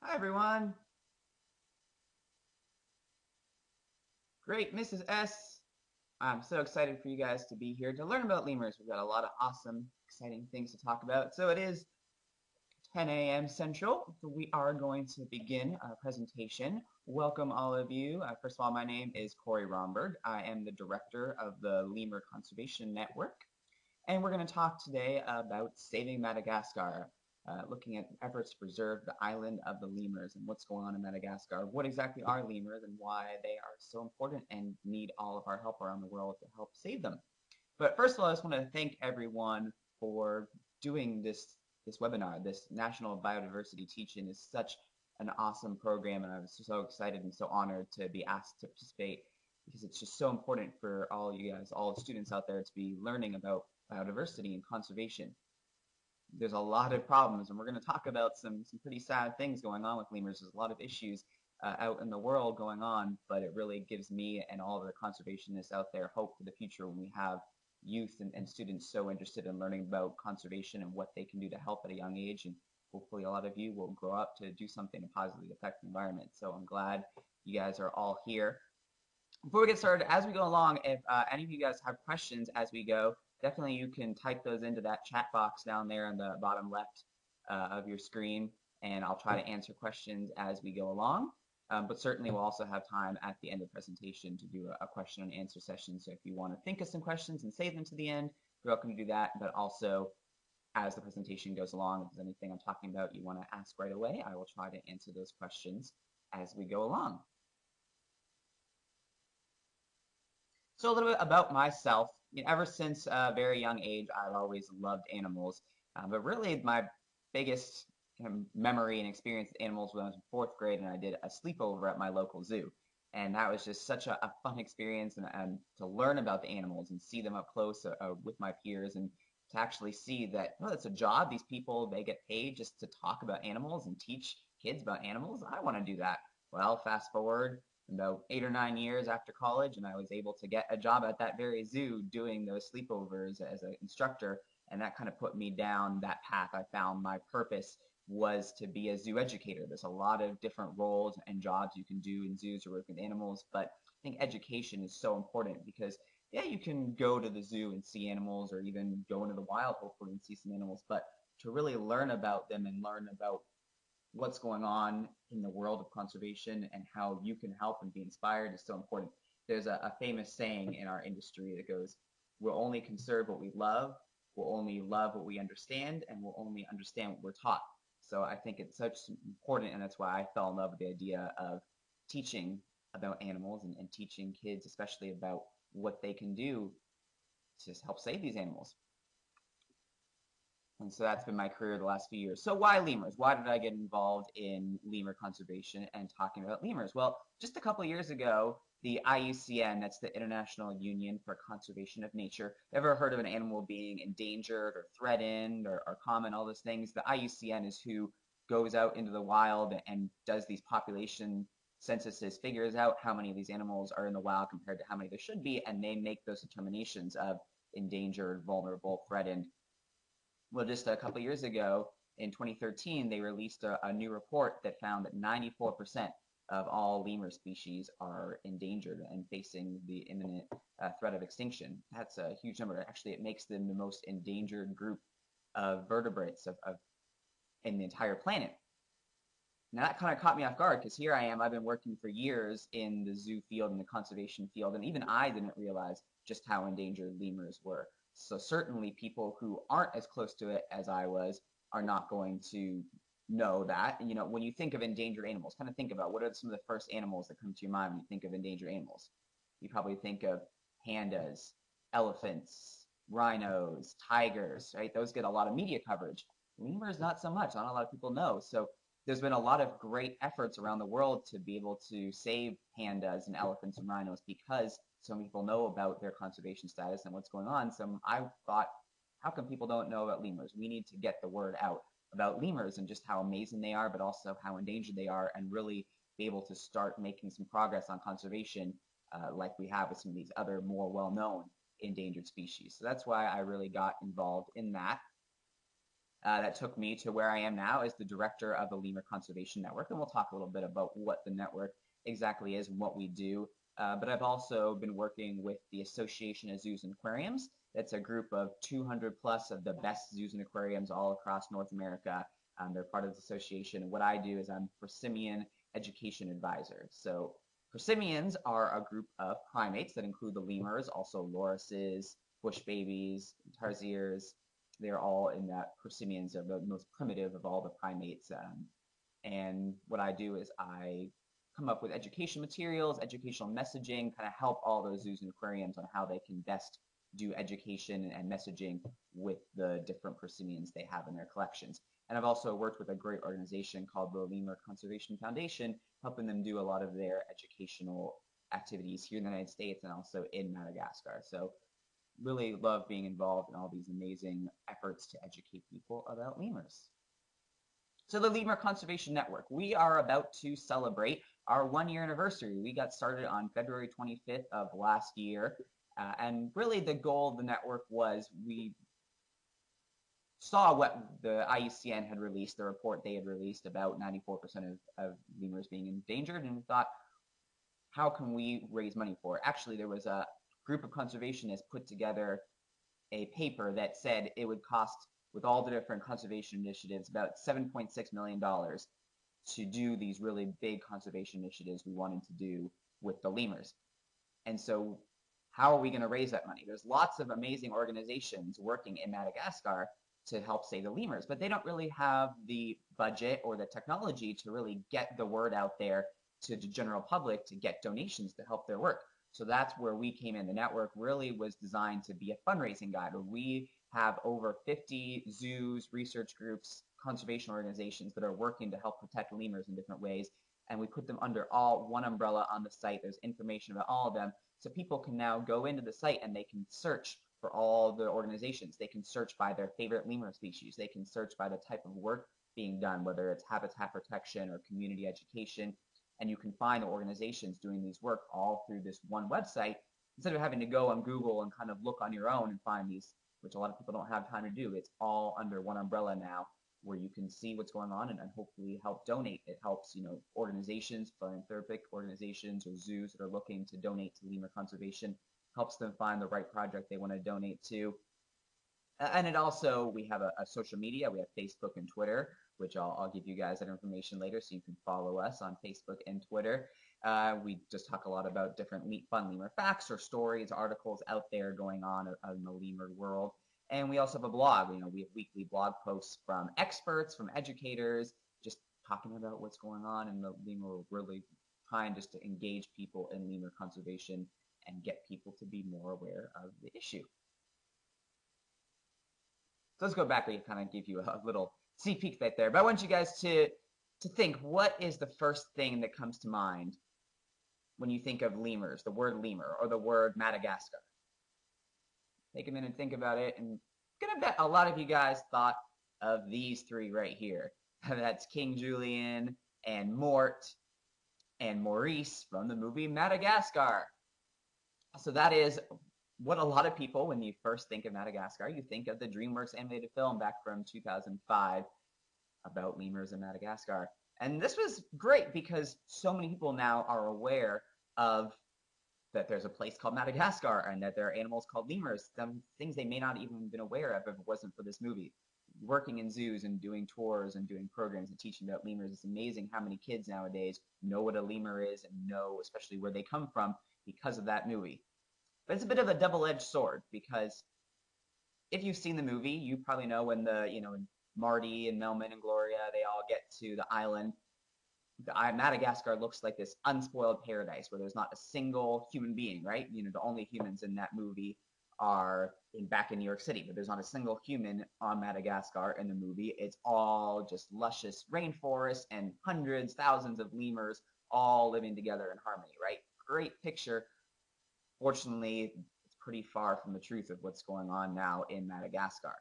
Hi, everyone. Great, Mrs. S. I'm so excited for you guys to be here to learn about lemurs. We've got a lot of awesome, exciting things to talk about. So it is 10 a.m. Central. So we are going to begin our presentation. Welcome, all of you. First of all, my name is Corey Romberg. I am the director of the Lemur Conservation Network. And we're going to talk today about saving Madagascar, looking at efforts to preserve the island of the lemurs and what's going on in Madagascar. What exactly are lemurs and why they are so important and need all of our help around the world to help save them. But first of all, I just want to thank everyone for doing this webinar. This National Biodiversity Teach-In is such an awesome program, and I was so excited and so honored to be asked to participate because it's just so important for all you guys, all the students out there, to be learning about biodiversity and conservation. There's a lot of problems, and we're going to talk about some pretty sad things going on with lemurs. There's a lot of issues out in the world going on, but it really gives me and all of the conservationists out there hope for the future when we have youth and students so interested in learning about conservation and what they can do to help at a young age. And hopefully a lot of you will grow up to do something to positively affect the environment. So I'm glad you guys are all here. Before we get started, as we go along, if any of you guys have questions as we go, definitely you can type those into that chat box down there on the bottom left of your screen, and I'll try to answer questions as we go along. But certainly we'll also have time at the end of the presentation to do a question and answer session. So if you want to think of some questions and save them to the end, you're welcome to do that. But also, as the presentation goes along, if there's anything I'm talking about you want to ask right away, I will try to answer those questions as we go along. So a little bit about myself. Ever since a very young age, I've always loved animals. But really, my biggest memory and experience with animals when I was in fourth grade, and I did a sleepover at my local zoo. And that was just such a fun experience, and to learn about the animals and see them up close with my peers, and to actually see that, oh, it's a job. These people, they get paid just to talk about animals and teach kids about animals. I want to do that. Well, fast forward about 8 or 9 years after college, and I was able to get a job at that very zoo doing those sleepovers as an instructor, and that kind of put me down that path. I found my purpose was to be a zoo educator. There's a lot of different roles and jobs you can do in zoos or work with animals, but I think education is so important because, yeah, you can go to the zoo and see animals, or even go into the wild, hopefully, and see some animals, but to really learn about them and learn about what's going on in the world of conservation and how you can help and be inspired is so important. There's a famous saying in our industry that goes, we'll only conserve what we love, we'll only love what we understand, and we'll only understand what we're taught. So I think it's such important, and that's why I fell in love with the idea of teaching about animals and teaching kids, especially about what they can do to help save these animals. And so that's been my career the last few years. So why lemurs? Why did I get involved in lemur conservation and talking about lemurs? Well, just a couple of years ago, the IUCN, that's the International Union for Conservation of Nature. Ever heard of an animal being endangered or threatened or common, all those things? The IUCN is who goes out into the wild and does these population censuses, figures out how many of these animals are in the wild compared to how many there should be, and they make those determinations of endangered, vulnerable, threatened. Well, just a couple of years ago, in 2013, they released a new report that found that 94% of all lemur species are endangered and facing the imminent threat of extinction. That's a huge number. Actually, it makes them the most endangered group of vertebrates in the entire planet. Now, that kind of caught me off guard because here I am. I've been working for years in the zoo field and the conservation field, and even I didn't realize just how endangered lemurs were. So certainly people who aren't as close to it as I was are not going to know that. And, when you think of endangered animals, kind of think about what are some of the first animals that come to your mind when you think of endangered animals. You probably think of pandas, elephants, rhinos, tigers, right? Those get a lot of media coverage. Lemurs, not so much. Not a lot of people know. So there's been a lot of great efforts around the world to be able to save pandas and elephants and rhinos because so many people know about their conservation status and what's going on. So I thought, how come people don't know about lemurs? We need to get the word out about lemurs and just how amazing they are, but also how endangered they are, and really be able to start making some progress on conservation like we have with some of these other more well-known endangered species. So that's why I really got involved in that. that took me to where I am now as the director of the Lemur Conservation Network. And we'll talk a little bit about what the network exactly is and what we do. But I've also been working with the Association of Zoos and Aquariums. That's a group of 200 plus of the best zoos and aquariums all across North America. They're part of this association. And what I do is I'm Prosimian Education Advisor. So prosimians are a group of primates that include the lemurs, also lorises, bush babies, tarsiers. They're all in that prosimians are the most primitive of all the primates. And what I do is I come up with education materials, educational messaging, kind of help all those zoos and aquariums on how they can best do education and messaging with the different prosimians they have in their collections. And I've also worked with a great organization called the Lemur Conservation Foundation, helping them do a lot of their educational activities here in the United States and also in Madagascar. So really love being involved in all these amazing efforts to educate people about lemurs. So the Lemur Conservation Network, we are about to celebrate our 1-year anniversary. We got started on February 25th of last year. And really the goal of the network was we saw what the IUCN had released, the report they had released about 94% of lemurs being endangered, and we thought, how can we raise money for it? Actually, there was a group of conservationists put together a paper that said it would cost, with all the different conservation initiatives, about $7.6 million to do these really big conservation initiatives we wanted to do with the lemurs. And so how are we going to raise that money? There's lots of amazing organizations working in Madagascar to help save the lemurs, but they don't really have the budget or the technology to really get the word out there to the general public to get donations to help their work. So that's where we came in. The network really was designed to be a fundraising guide where we have over 50 zoos, research groups, conservation organizations that are working to help protect lemurs in different ways. And we put them under all one umbrella on the site. There's information about all of them. So people can now go into the site and they can search for all the organizations. They can search by their favorite lemur species. They can search by the type of work being done, whether it's habitat protection or community education. And you can find the organizations doing these work all through this one website instead of having to go on Google and kind of look on your own and find these, which a lot of people don't have time to do. It's all under one umbrella now where you can see what's going on and hopefully help donate. It helps, organizations, philanthropic organizations or zoos that are looking to donate to lemur conservation, helps them find the right project they want to donate to. And it also, we have a social media. We have Facebook and Twitter, which I'll give you guys that information later so you can follow us on Facebook and Twitter. We just talk a lot about different fun lemur facts or stories, articles out there going on in the lemur world. And we also have a blog. We have weekly blog posts from experts, from educators, just talking about what's going on in the lemur, really trying just to engage people in lemur conservation and get people to be more aware of the issue. So let's go back and kind of give you a little sneak peek right there. But I want you guys to think, what is the first thing that comes to mind when you think of lemurs, the word lemur or the word Madagascar? Take a minute and think about it. And I'm gonna bet a lot of you guys thought of these three right here. That's King Julian and Mort and Maurice from the movie Madagascar. So that is what a lot of people, when you first think of Madagascar, you think of the DreamWorks animated film back from 2005 about lemurs in Madagascar. And this was great because so many people now are aware of that there's a place called Madagascar and that there are animals called lemurs, some things they may not even been aware of if it wasn't for this movie. Working in zoos and doing tours and doing programs and teaching about lemurs, it's amazing how many kids nowadays know what a lemur is and know especially where they come from because of that movie. But it's a bit of a double-edged sword because if you've seen the movie, you probably know when when Marty and Melman and Gloria, they all get to the island. Madagascar looks like this unspoiled paradise where there's not a single human being, right? The only humans in that movie are back in New York City, but there's not a single human on Madagascar in the movie. It's all just luscious rainforest and hundreds, thousands of lemurs all living together in harmony, right? Great picture. Fortunately, it's pretty far from the truth of what's going on now in Madagascar.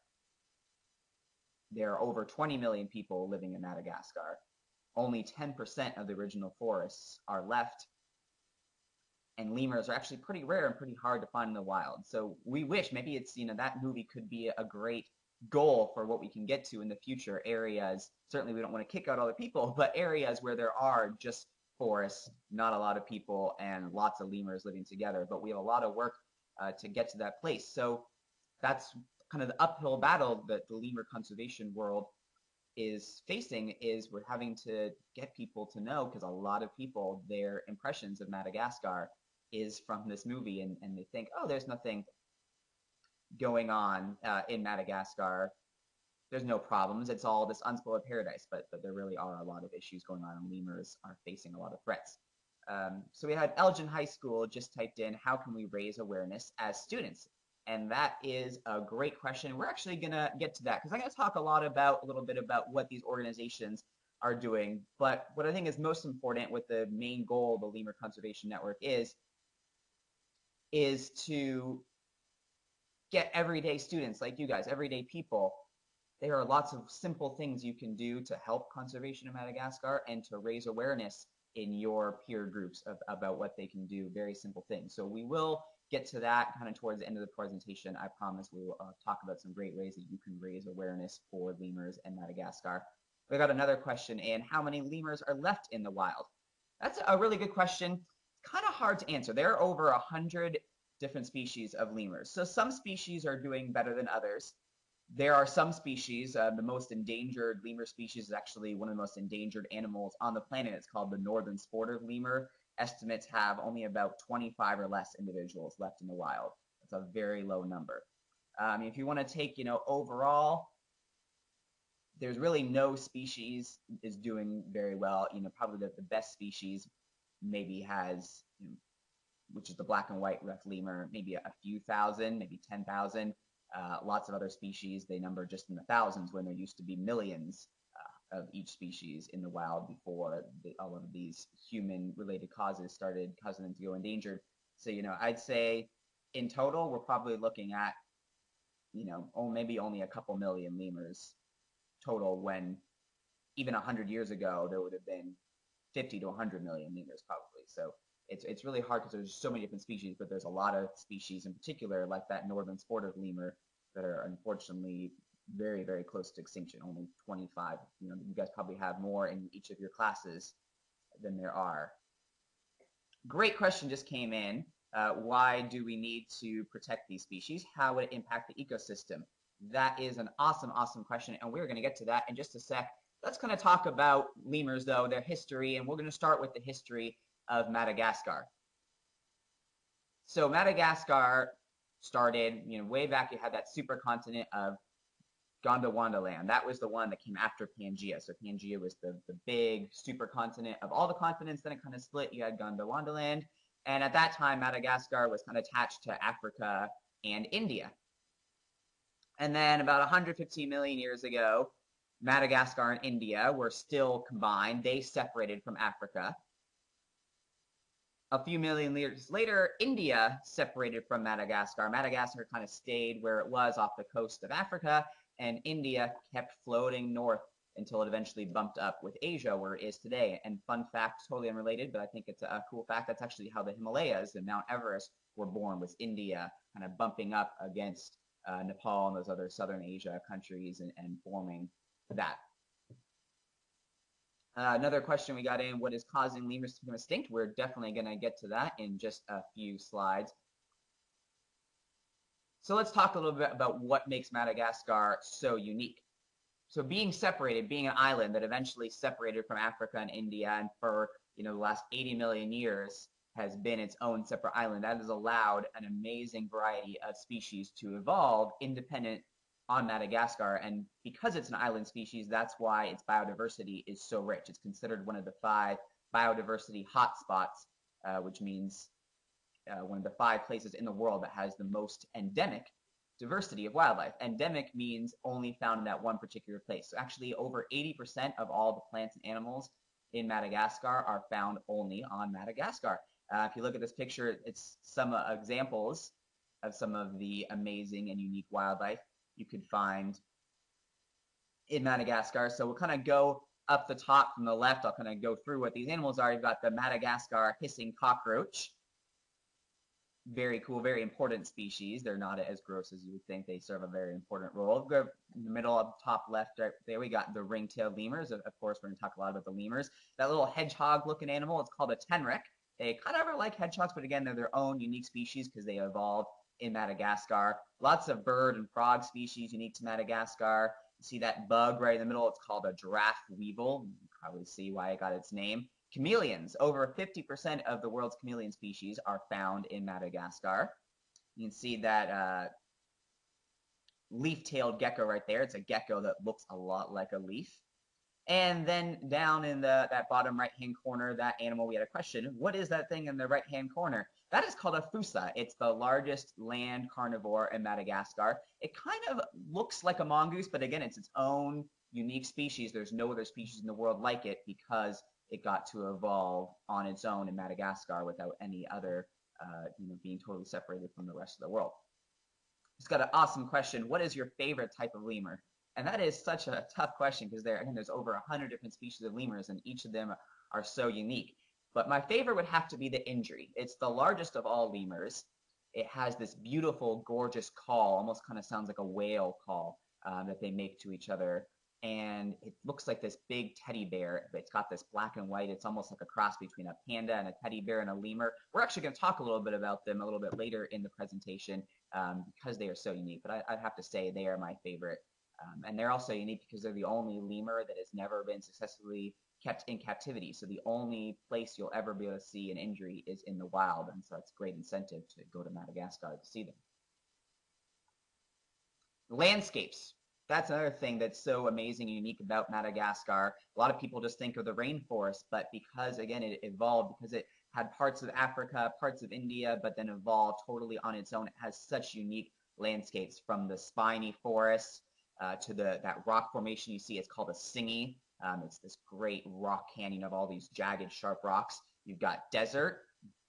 There are over 20 million people living in Madagascar. Only 10% of the original forests are left. And lemurs are actually pretty rare and pretty hard to find in the wild. So we wish maybe it's, that movie could be a great goal for what we can get to in the future. Areas, certainly we don't want to kick out other people, but areas where there are just forests, not a lot of people, and lots of lemurs living together. But we have a lot of work to get to that place. So that's kind of the uphill battle that the lemur conservation world is facing, is we're having to get people to know, because a lot of people, their impressions of Madagascar is from this movie, and they think, oh, there's nothing going on in Madagascar. There's no problems. It's all this unspoiled paradise, but there really are a lot of issues going on, and lemurs are facing a lot of threats. So we had Elgin High School just typed in, how can we raise awareness as students? And that is a great question. We're actually going to get to that, because I'm going to talk a little bit about what these organizations are doing. But what I think is most important, what the main goal of the Lemur Conservation Network is to get everyday students like you guys, everyday people. There are lots of simple things you can do to help conservation in Madagascar and to raise awareness in your peer groups about what they can do. Very simple things. So we will get to that kind of towards the end of the presentation. I promise we will talk about some great ways that you can raise awareness for lemurs in Madagascar. We got another question in, how many lemurs are left in the wild? That's a really good question. It's kind of hard to answer. There are over 100 different species of lemurs. So some species are doing better than others. There are some species, the most endangered lemur species is actually one of the most endangered animals on the planet. It's called the northern sportive lemur. Estimates have only about 25 or less individuals left in the wild. That's a very low number. If you want to take, overall, there's really no species is doing very well. Probably the best species maybe has, which is the black and white rough lemur, maybe a few thousand, maybe 10,000. Lots of other species, they number just in the thousands, when there used to be millions of each species in the wild before all of these human-related causes started causing them to go endangered. So, I'd say in total, we're probably looking at, maybe only a couple million lemurs total, when even 100 years ago, there would have been 50 to 100 million lemurs probably. So it's really hard because there's so many different species, but there's a lot of species in particular, like that northern sportive lemur, that are unfortunately very, very close to extinction. Only 25. You guys probably have more in each of your classes than there are. Great question just came in. Why do we need to protect these species? How would it impact the ecosystem? That is an awesome, awesome question, and we're going to get to that in just a sec. Let's kind of talk about lemurs, though, their history, and we're going to start with the history of Madagascar. So Madagascar started, way back. You had that supercontinent of Gondwana. That was the one that came after Pangaea. So Pangaea was the big supercontinent of all the continents. Then it kind of split. You had Gondwana, and at that time, Madagascar was kind of attached to Africa and India. And then about 115 million years ago, Madagascar and India were still combined. They separated from Africa. A few million years later, India separated from Madagascar. Madagascar kind of stayed where it was off the coast of Africa, and India kept floating north until it eventually bumped up with Asia, where it is today. And fun fact, totally unrelated, but I think it's a cool fact, that's actually how the Himalayas and Mount Everest were born, was India kind of bumping up against Nepal and those other southern Asia countries and forming that. Another question we got in, what is causing lemurs to become extinct? We're definitely going to get to that in just a few slides. So let's talk a little bit about what makes Madagascar so unique. So being separated, being an island that eventually separated from Africa and India, and for the last 80 million years has been its own separate island, that has allowed an amazing variety of species to evolve independent on Madagascar. And because it's an island species, that's why its biodiversity is so rich. It's considered one of the 5 biodiversity hotspots, which means one of the 5 places in the world that has the most endemic diversity of wildlife. Endemic means only found in that one particular place. So actually over 80% of all the plants and animals in Madagascar are found only on Madagascar. If you look at this picture, it's some examples of some of the amazing and unique wildlife you could find in Madagascar. So we'll kind of go up the top from the left. I'll kind of go through what these animals are. You've got the Madagascar hissing cockroach. Very cool, very important species. They're not as gross as you would think. They serve a very important role. Go in the middle up top left, right there, we got the ring-tailed lemurs. Of course, we're going to talk a lot about the lemurs. That little hedgehog-looking animal, it's called a tenrec. They kind of are like hedgehogs, but again, they're their own unique species because they evolved in Madagascar. Lots of bird and frog species unique to Madagascar. You see that bug right in the middle? It's called a giraffe weevil. You can probably see why it got its name. Chameleons. Over 50% of the world's chameleon species are found in Madagascar. You can see that leaf-tailed gecko right there. It's a gecko that looks a lot like a leaf. And then down in that bottom right-hand corner, that animal, we had a question. What is that thing in the right-hand corner? That is called a fossa. It's the largest land carnivore in Madagascar. It kind of looks like a mongoose, but again, it's its own unique species. There's no other species in the world like it because it got to evolve on its own in Madagascar without any other, being totally separated from the rest of the world. It's got an awesome question. What is your favorite type of lemur? And that is such a tough question because there's over 100 different species of lemurs, and each of them are so unique. But my favorite would have to be the Indri. It's the largest of all lemurs. It has this beautiful, gorgeous call, almost kind of sounds like a whale call that they make to each other. And it looks like this big teddy bear. It's got this black and white. It's almost like a cross between a panda and a teddy bear and a lemur. We're actually going to talk a little bit about them a little bit later in the presentation because they are so unique. But I'd have to say they are my favorite. And they're also unique because they're the only lemur that has never been successfully kept in captivity. So the only place you'll ever be able to see an Indri is in the wild. And so it's a great incentive to go to Madagascar to see them. Landscapes. That's another thing that's so amazing and unique about Madagascar. A lot of people just think of the rainforest, but because, again, it evolved, because it had parts of Africa, parts of India, but then evolved totally on its own, it has such unique landscapes from the spiny forests to that rock formation you see. It's called a singy. It's this great rock canyon of all these jagged, sharp rocks. You've got desert,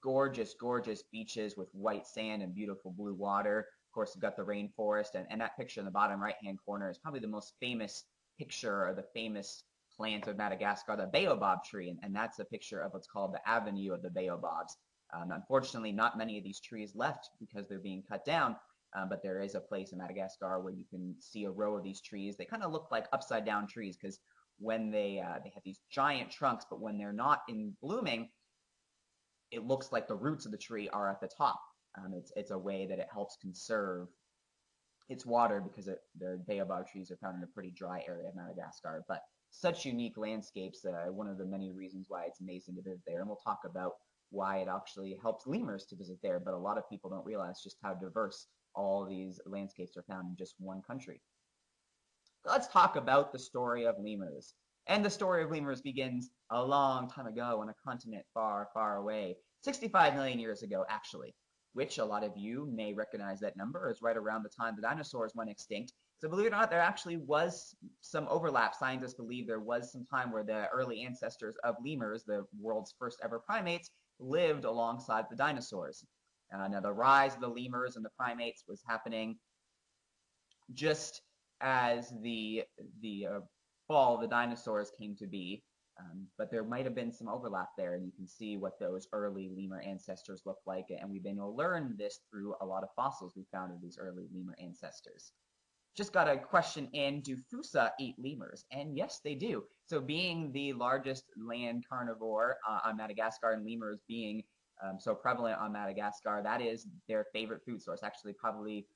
gorgeous, gorgeous beaches with white sand and beautiful blue water. Of course, you've got the rainforest, and that picture in the bottom right-hand corner is probably the most famous picture or the famous plant of Madagascar, the baobab tree, and that's a picture of what's called the avenue of the baobabs. Unfortunately, not many of these trees left because they're being cut down, but there is a place in Madagascar where you can see a row of these trees. They kind of look like upside-down trees because when they have these giant trunks, but when they're not in blooming, it looks like the roots of the tree are at the top. It's a way that it helps conserve its water because the baobab trees are found in a pretty dry area of Madagascar. But such unique landscapes, one of the many reasons why it's amazing to visit there. And we'll talk about why it actually helps lemurs to visit there. But a lot of people don't realize just how diverse all these landscapes are found in just one country. So let's talk about the story of lemurs. And the story of lemurs begins a long time ago on a continent far, far away. 65 million years ago, actually, which a lot of you may recognize that number as right around the time the dinosaurs went extinct. So believe it or not, there actually was some overlap. Scientists believe there was some time where the early ancestors of lemurs, the world's first ever primates, lived alongside the dinosaurs. Now, the rise of the lemurs and the primates was happening just as the fall of the dinosaurs came to be, but there might have been some overlap there, and you can see what those early lemur ancestors looked like, and we've been able to learn this through a lot of fossils we found of these early lemur ancestors. Just got a question in, do fossa eat lemurs? And yes, they do. So being the largest land carnivore on Madagascar, and lemurs being so prevalent on Madagascar, that is their favorite food source. Actually, probably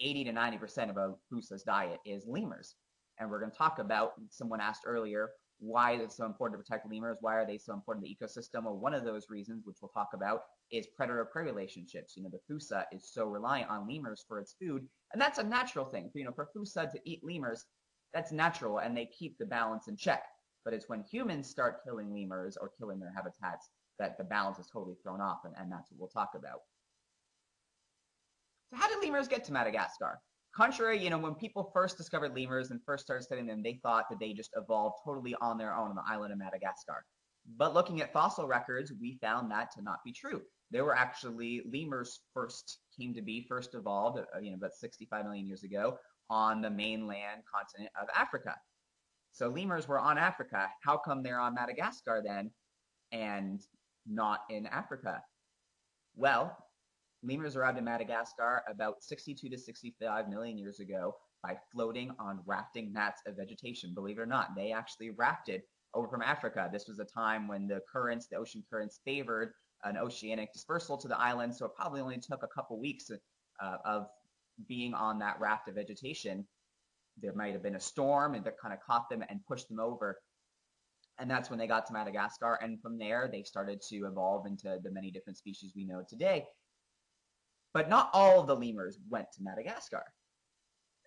80 to 90% of a fossa's diet is lemurs. And we're going to talk about, someone asked earlier, why is it so important to protect lemurs? Why are they so important to the ecosystem? Well, one of those reasons, which we'll talk about, is predator-prey relationships. The fossa is so reliant on lemurs for its food, and that's a natural thing. For fossa to eat lemurs, that's natural, and they keep the balance in check. But it's when humans start killing lemurs or killing their habitats that the balance is totally thrown off, and that's what we'll talk about. So how did lemurs get to Madagascar? Contrary, when people first discovered lemurs and first started studying them, they thought that they just evolved totally on their own on the island of Madagascar. But looking at fossil records, we found that to not be true. There were actually lemurs first evolved, about 65 million years ago on the mainland continent of Africa. So lemurs were on Africa. How come they're on Madagascar then and not in Africa? Well, Lemurs arrived in Madagascar about 62 to 65 million years ago by floating on rafting mats of vegetation. Believe it or not, they actually rafted over from Africa. This was a time when the currents, the ocean currents, favored an oceanic dispersal to the island, so it probably only took a couple weeks of being on that raft of vegetation. There might have been a storm and that kind of caught them and pushed them over. And that's when they got to Madagascar. And from there, they started to evolve into the many different species we know today. But not all of the lemurs went to Madagascar.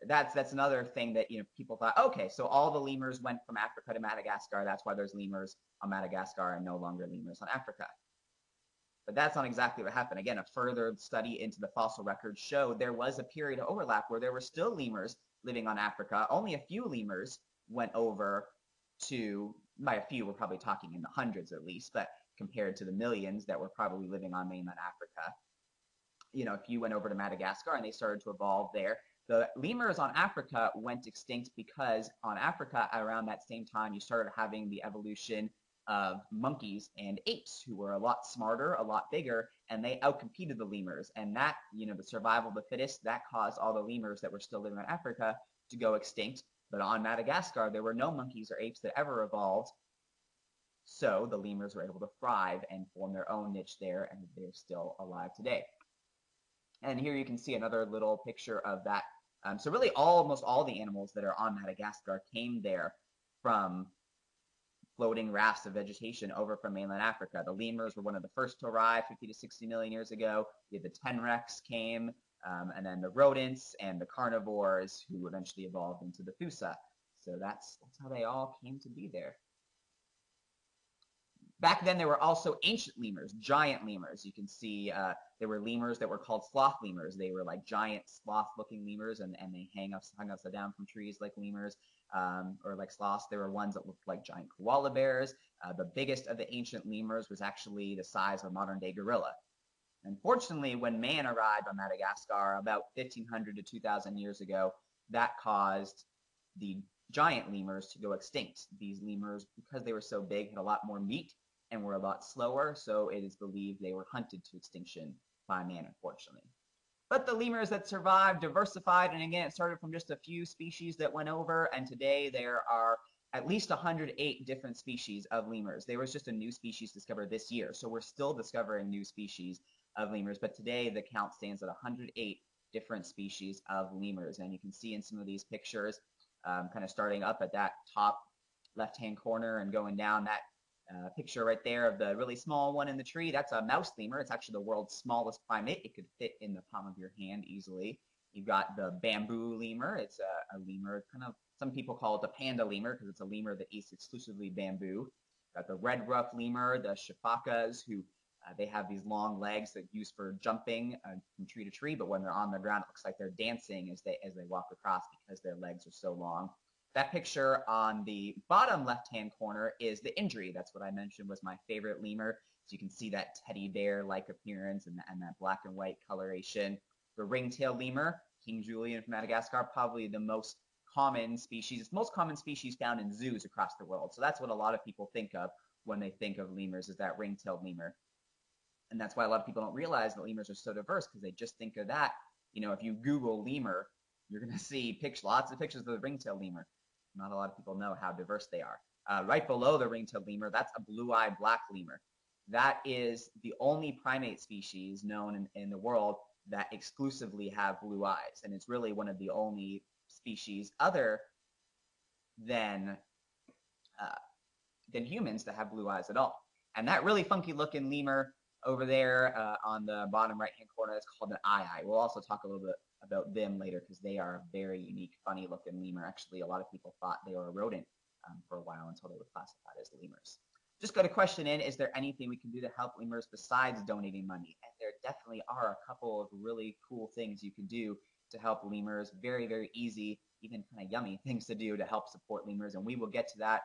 That's another thing that people thought, okay, so all the lemurs went from Africa to Madagascar. That's why there's lemurs on Madagascar and no longer lemurs on Africa. But that's not exactly what happened. Again, a further study into the fossil record showed there was a period of overlap where there were still lemurs living on Africa. Only a few lemurs went over to, by a few, we're probably talking in the hundreds at least, but compared to the millions that were probably living on mainland Africa, if you went over to Madagascar and they started to evolve there, the lemurs on Africa went extinct because on Africa, around that same time, you started having the evolution of monkeys and apes who were a lot smarter, a lot bigger, and they outcompeted the lemurs. And that, the survival of the fittest, that caused all the lemurs that were still living in Africa to go extinct. But on Madagascar, there were no monkeys or apes that ever evolved. So the lemurs were able to thrive and form their own niche there, and they're still alive today. And here you can see another little picture of that. So really almost all the animals that are on Madagascar came there from floating rafts of vegetation over from mainland Africa. The lemurs were one of the first to arrive 50 to 60 million years ago. The tenrecs came, and then the rodents and the carnivores who eventually evolved into the thusa. So that's how they all came to be there. Back then, there were also ancient lemurs, giant lemurs. You can see there were lemurs that were called sloth lemurs. They were like giant sloth-looking lemurs, and they hung upside down from trees like lemurs or like sloths. There were ones that looked like giant koala bears. The biggest of the ancient lemurs was actually the size of a modern-day gorilla. Unfortunately, when man arrived on Madagascar about 1,500 to 2,000 years ago, that caused the giant lemurs to go extinct. These lemurs, because they were so big, had a lot more meat and were a lot slower, so it is believed they were hunted to extinction by man, unfortunately. But the lemurs that survived diversified, and again, it started from just a few species that went over, and today there are at least 108 different species of lemurs. There was just a new species discovered this year, so we're still discovering new species of lemurs, but today the count stands at 108 different species of lemurs. And you can see in some of these pictures, kind of starting up at that top left-hand corner and going down, that picture right there of the really small one in the tree, that's a mouse lemur. It's actually the world's smallest primate. It could fit in the palm of your hand easily. You've got the bamboo lemur. It's a lemur, kind of, some people call it the panda lemur because it's a lemur that eats exclusively bamboo. Got the red ruff lemur, the shifakas, who they have these long legs that are used for jumping from tree to tree, but when they're on the ground, it looks like they're dancing as they walk across because their legs are so long. That picture on the bottom left-hand corner is the Indri. That's what I mentioned was my favorite lemur. So you can see that teddy bear-like appearance and that black and white coloration. The ring-tailed lemur, King Julian from Madagascar, probably the most common species. It's the most common species found in zoos across the world. So that's what a lot of people think of when they think of lemurs, is that ring-tailed lemur. And that's why a lot of people don't realize that lemurs are so diverse, because they just think of that. If you Google lemur, you're going to see lots of pictures of the ring-tailed lemur. Not a lot of people know how diverse they are. Right below the ring-tailed lemur, that's a blue-eyed black lemur. That is the only primate species known in the world that exclusively have blue eyes. And it's really one of the only species other than humans that have blue eyes at all. And that really funky-looking lemur over there on the bottom right-hand corner, that's called an eye. We'll also talk a little bit about them later because they are a very unique, funny-looking lemur. Actually, a lot of people thought they were a rodent for a while until they were classified as lemurs. Just got a question in, is there anything we can do to help lemurs besides donating money? And there definitely are a couple of really cool things you can do to help lemurs. Very, very easy, even kind of yummy things to do to help support lemurs, and we will get to that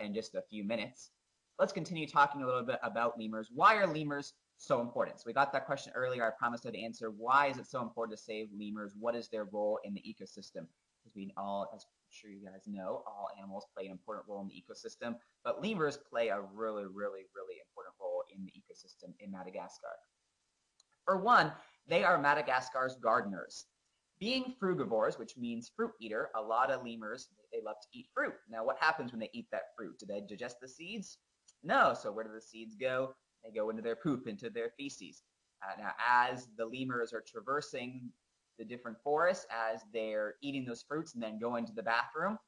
in just a few minutes. Let's continue talking a little bit about lemurs. Why are lemurs so important? So we got that question earlier. I promised I'd answer. Why is it so important to save lemurs? What is their role in the ecosystem? Because as I'm sure you guys know, all animals play an important role in the ecosystem, but lemurs play a really, really, really important role in the ecosystem in Madagascar. For one, They are Madagascar's gardeners. Being frugivores, which means fruit eater, a lot of lemurs, they love to eat fruit. Now, what happens when they eat that fruit? Do they digest the seeds? No. So where do the seeds go? They go into their poop, into their feces. Now, as the lemurs are traversing the different forests, as they're eating those fruits and then going to the bathroom,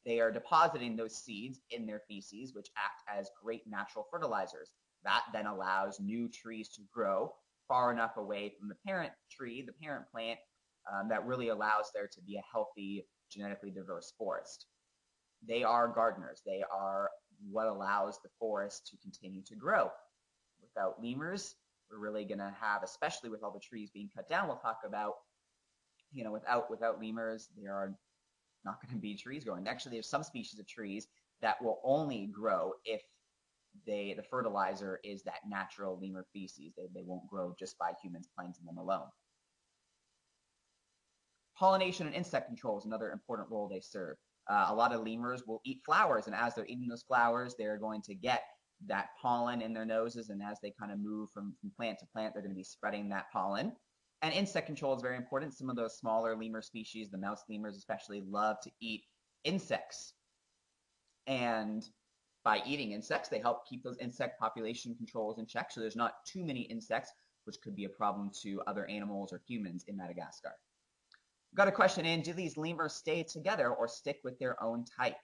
they are depositing those seeds in their feces, which act as great natural fertilizers. That then allows new trees to grow far enough away from the parent tree, the parent plant, that really allows there to be a healthy, genetically diverse forest. They are gardeners. They are what allows the forest to continue to grow. Without lemurs, we're really going to have, especially with all the trees being cut down, we'll talk about, without lemurs, there are not going to be trees growing. Actually, there's some species of trees that will only grow if the fertilizer is that natural lemur feces. They won't grow just by humans planting them alone. Pollination and insect control is another important role they serve. A lot of lemurs will eat flowers, and as they're eating those flowers, they're going to get that pollen in their noses, and as they kind of move from plant to plant, they're going to be spreading that pollen. And insect control is very important. Some of those smaller lemur species, the mouse lemurs especially, love to eat insects. And by eating insects, they help keep those insect population controls in check, so there's not too many insects, which could be a problem to other animals or humans in Madagascar. Got a question in, do these lemurs stay together or stick with their own type?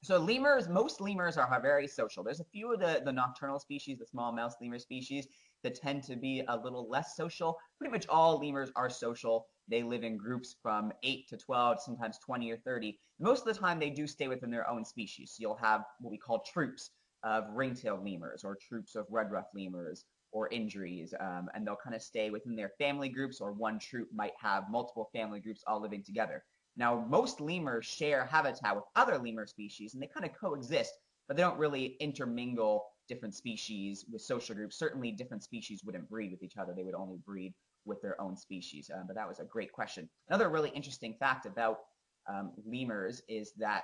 So most lemurs are very social. There's a few of the nocturnal species, the small mouse lemur species, that tend to be a little less social. Pretty much all lemurs are social. They live in groups from 8 to 12, sometimes 20 or 30. Most of the time, they do stay within their own species. So you'll have what we call troops of ring-tailed lemurs or troops of red-ruffed lemurs or Indris, and they'll kind of stay within their family groups, or one troop might have multiple family groups all living together. Now, most lemurs share habitat with other lemur species, and they kind of coexist, but they don't really intermingle different species with social groups. Certainly, different species wouldn't breed with each other. They would only breed with their own species, but that was a great question. Another really interesting fact about lemurs is that,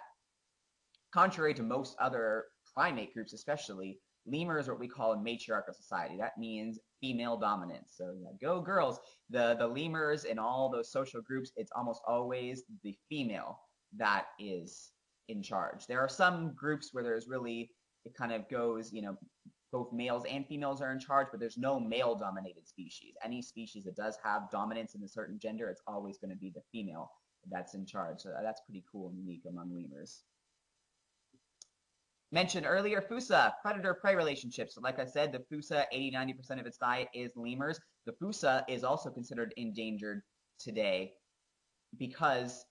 contrary to most other primate groups especially, lemurs are what we call a matriarchal society. That means female dominance. So yeah, go girls. The lemurs in all those social groups, it's almost always the female that is in charge. There are some groups where there's really, it kind of goes, both males and females are in charge, but there's no male-dominated species. Any species that does have dominance in a certain gender, it's always going to be the female that's in charge. So that's pretty cool and unique among lemurs. Mentioned earlier, fossa, predator-prey relationships. So like I said, the fossa, 80-90% of its diet is lemurs. The fossa is also considered endangered today because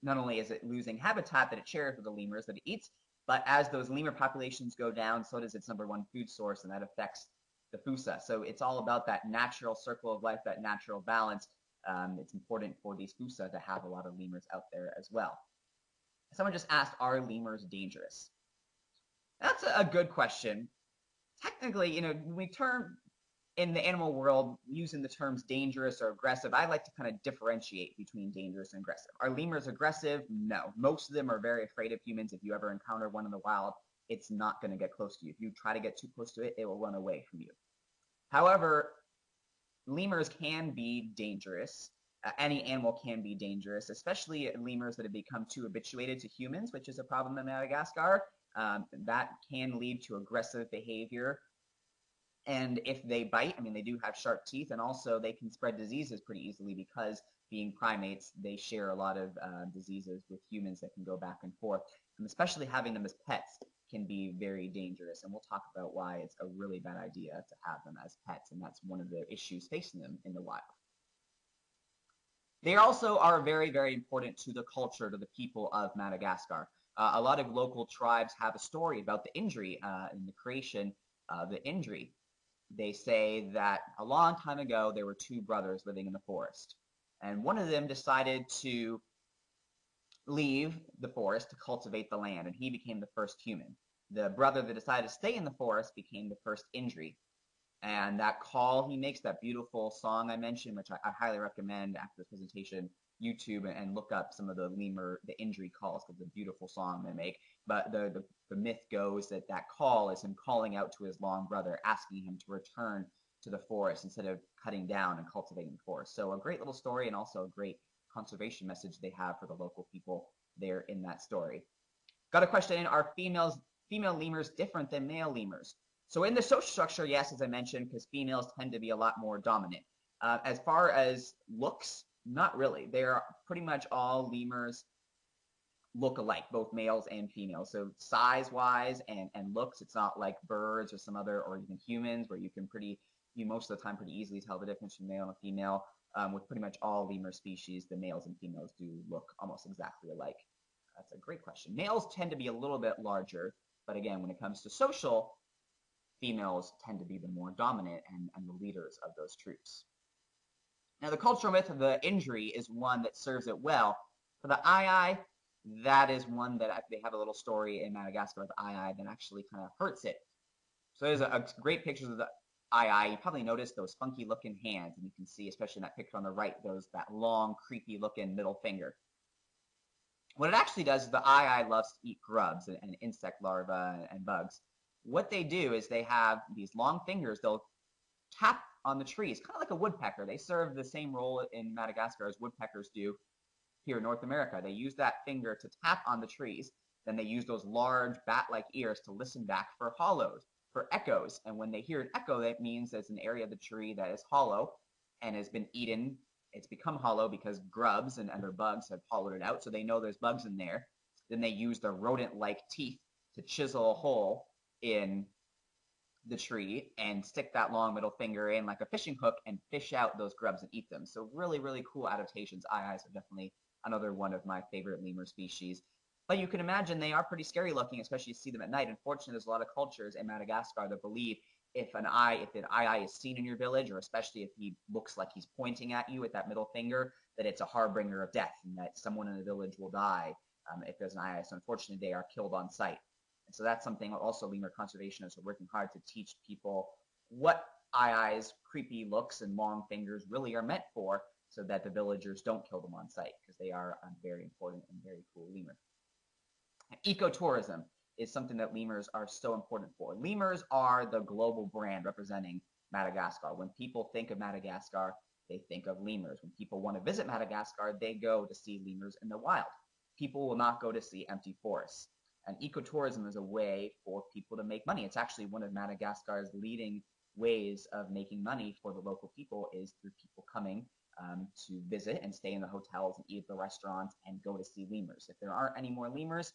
not only is it losing habitat that it shares with the lemurs that it eats, but as those lemur populations go down, so does its #1 food source, and that affects the fossa. So it's all about that natural circle of life, that natural balance. It's important for these fossa to have a lot of lemurs out there as well. Someone just asked, are lemurs dangerous? That's a good question. Technically, when we term in the animal world using the terms dangerous or aggressive, I like to kind of differentiate between dangerous and aggressive. Are lemurs aggressive? No. Most of them are very afraid of humans. If you ever encounter one in the wild, it's not going to get close to you. If you try to get too close to it, it will run away from you. However, lemurs can be dangerous. Any animal can be dangerous, especially lemurs that have become too habituated to humans, which is a problem in Madagascar. That can lead to aggressive behavior. And if they bite, they do have sharp teeth, and also they can spread diseases pretty easily because, being primates, they share a lot of diseases with humans that can go back and forth. And especially having them as pets can be very dangerous. And we'll talk about why it's a really bad idea to have them as pets, and that's one of the issues facing them in the wild. They also are very, very important to the culture, to the people of Madagascar. A lot of local tribes have a story about the Indri and the creation of the Indri. They say that a long time ago, there were two brothers living in the forest. And one of them decided to leave the forest to cultivate the land, and he became the first human. The brother that decided to stay in the forest became the first Indri. And that call he makes, that beautiful song I mentioned, which I highly recommend after this presentation, YouTube and look up some of the Indri calls, because it's a beautiful song they make. But the myth goes that call is him calling out to his long brother, asking him to return to the forest instead of cutting down and cultivating the forest. So a great little story, and also a great conservation message they have for the local people there in that story. Got a question in, are female lemurs different than male lemurs? So in the social structure, yes, as I mentioned, because females tend to be a lot more dominant. As far as looks, not really. They're pretty much all lemurs look alike, both males and females. So size-wise and looks, it's not like birds or some other, or even humans, where you can most of the time pretty easily tell the difference between male and female. With pretty much all lemur species, the males and females do look almost exactly alike. That's a great question. Males tend to be a little bit larger, but again, when it comes to social, females tend to be the more dominant and the leaders of those troops. Now, the cultural myth of the Indri is one that serves it well. For the Ai, that is one that they have a little story in Madagascar with the Ai that actually kind of hurts it. So there's a great pictures of the Ai. You probably noticed those funky looking hands, and you can see, especially in that picture on the right, that long, creepy looking middle finger. What it actually does is the Ai loves to eat grubs and insect larvae and bugs. What they do is they have these long fingers. They'll tap on the trees, kind of like a woodpecker. They serve the same role in Madagascar as woodpeckers do here in North America. They use that finger to tap on the trees. Then they use those large bat-like ears to listen back for hollows, for echoes. And when they hear an echo, that means there's an area of the tree that is hollow and has been eaten. It's become hollow because grubs and other bugs have hollowed it out, so they know there's bugs in there. Then they use their rodent-like teeth to chisel a hole in the tree and stick that long middle finger in like a fishing hook and fish out those grubs and eat them. So really, really cool adaptations. Ai-Ais are definitely another one of my favorite lemur species. But you can imagine they are pretty scary looking, especially if you see them at night. Unfortunately, there's a lot of cultures in Madagascar that believe if an Ai is seen in your village, or especially if he looks like he's pointing at you with that middle finger, that it's a harbinger of death and that someone in the village will die if there's an Ai. So unfortunately, they are killed on sight. And so that's something also lemur conservationists are working hard to teach people what Ai's creepy looks and long fingers really are meant for, so that the villagers don't kill them on sight, because they are very important and very cool lemur. Ecotourism is something that lemurs are so important for. Lemurs are the global brand representing Madagascar. When people think of Madagascar, they think of lemurs. When people want to visit Madagascar, they go to see lemurs in the wild. People will not go to see empty forests. And ecotourism is a way for people to make money. It's actually one of Madagascar's leading ways of making money for the local people, is through people coming to visit and stay in the hotels and eat at the restaurants and go to see lemurs. If there aren't any more lemurs,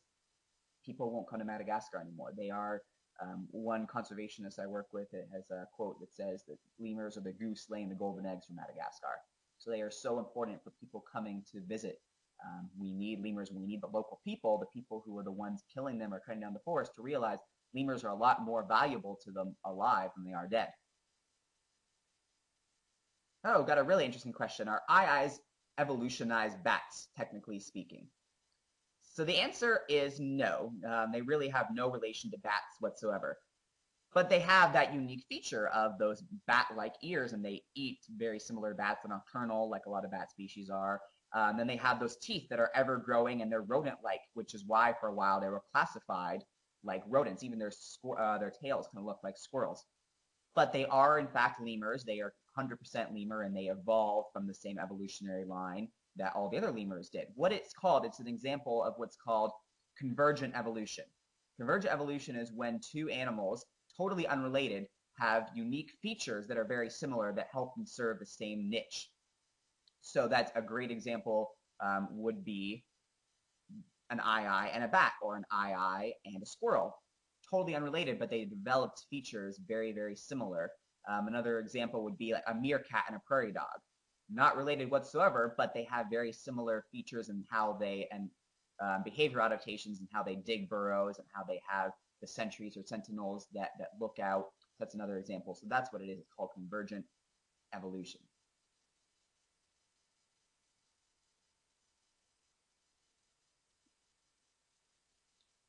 people won't come to Madagascar anymore. They are, one conservationist I work with, it has a quote that says that lemurs are the goose laying the golden eggs for Madagascar. So they are so important for people coming to visit. We need lemurs, we need the local people, the people who are the ones killing them or cutting down the forest, to realize lemurs are a lot more valuable to them alive than they are dead. Oh, got a really interesting question. Are Ai-Ais evolutionized bats, technically speaking? So the answer is no. They really have no relation to bats whatsoever. But they have that unique feature of those bat-like ears, and they eat very similar bats. They're nocturnal, like a lot of bat species are. Then they have those teeth that are ever growing, and they're rodent-like, which is why for a while they were classified like rodents. Even their tails kind of look like squirrels. But they are, in fact, lemurs. They are 100% lemur, and they evolved from the same evolutionary line that all the other lemurs did. What it's called, it's an example of what's called convergent evolution. Convergent evolution is when two animals, totally unrelated, have unique features that are very similar that help them serve the same niche. So that's a great example would be an Ai and a bat, or an Ai and a squirrel. Totally unrelated, but they developed features very, very similar. Another example would be like a meerkat and a prairie dog. Not related whatsoever, but they have very similar features in how they, and behavioral adaptations, and how they dig burrows, and how they have the sentries or sentinels that look out. That's another example. So that's what it is. It's called convergent evolution.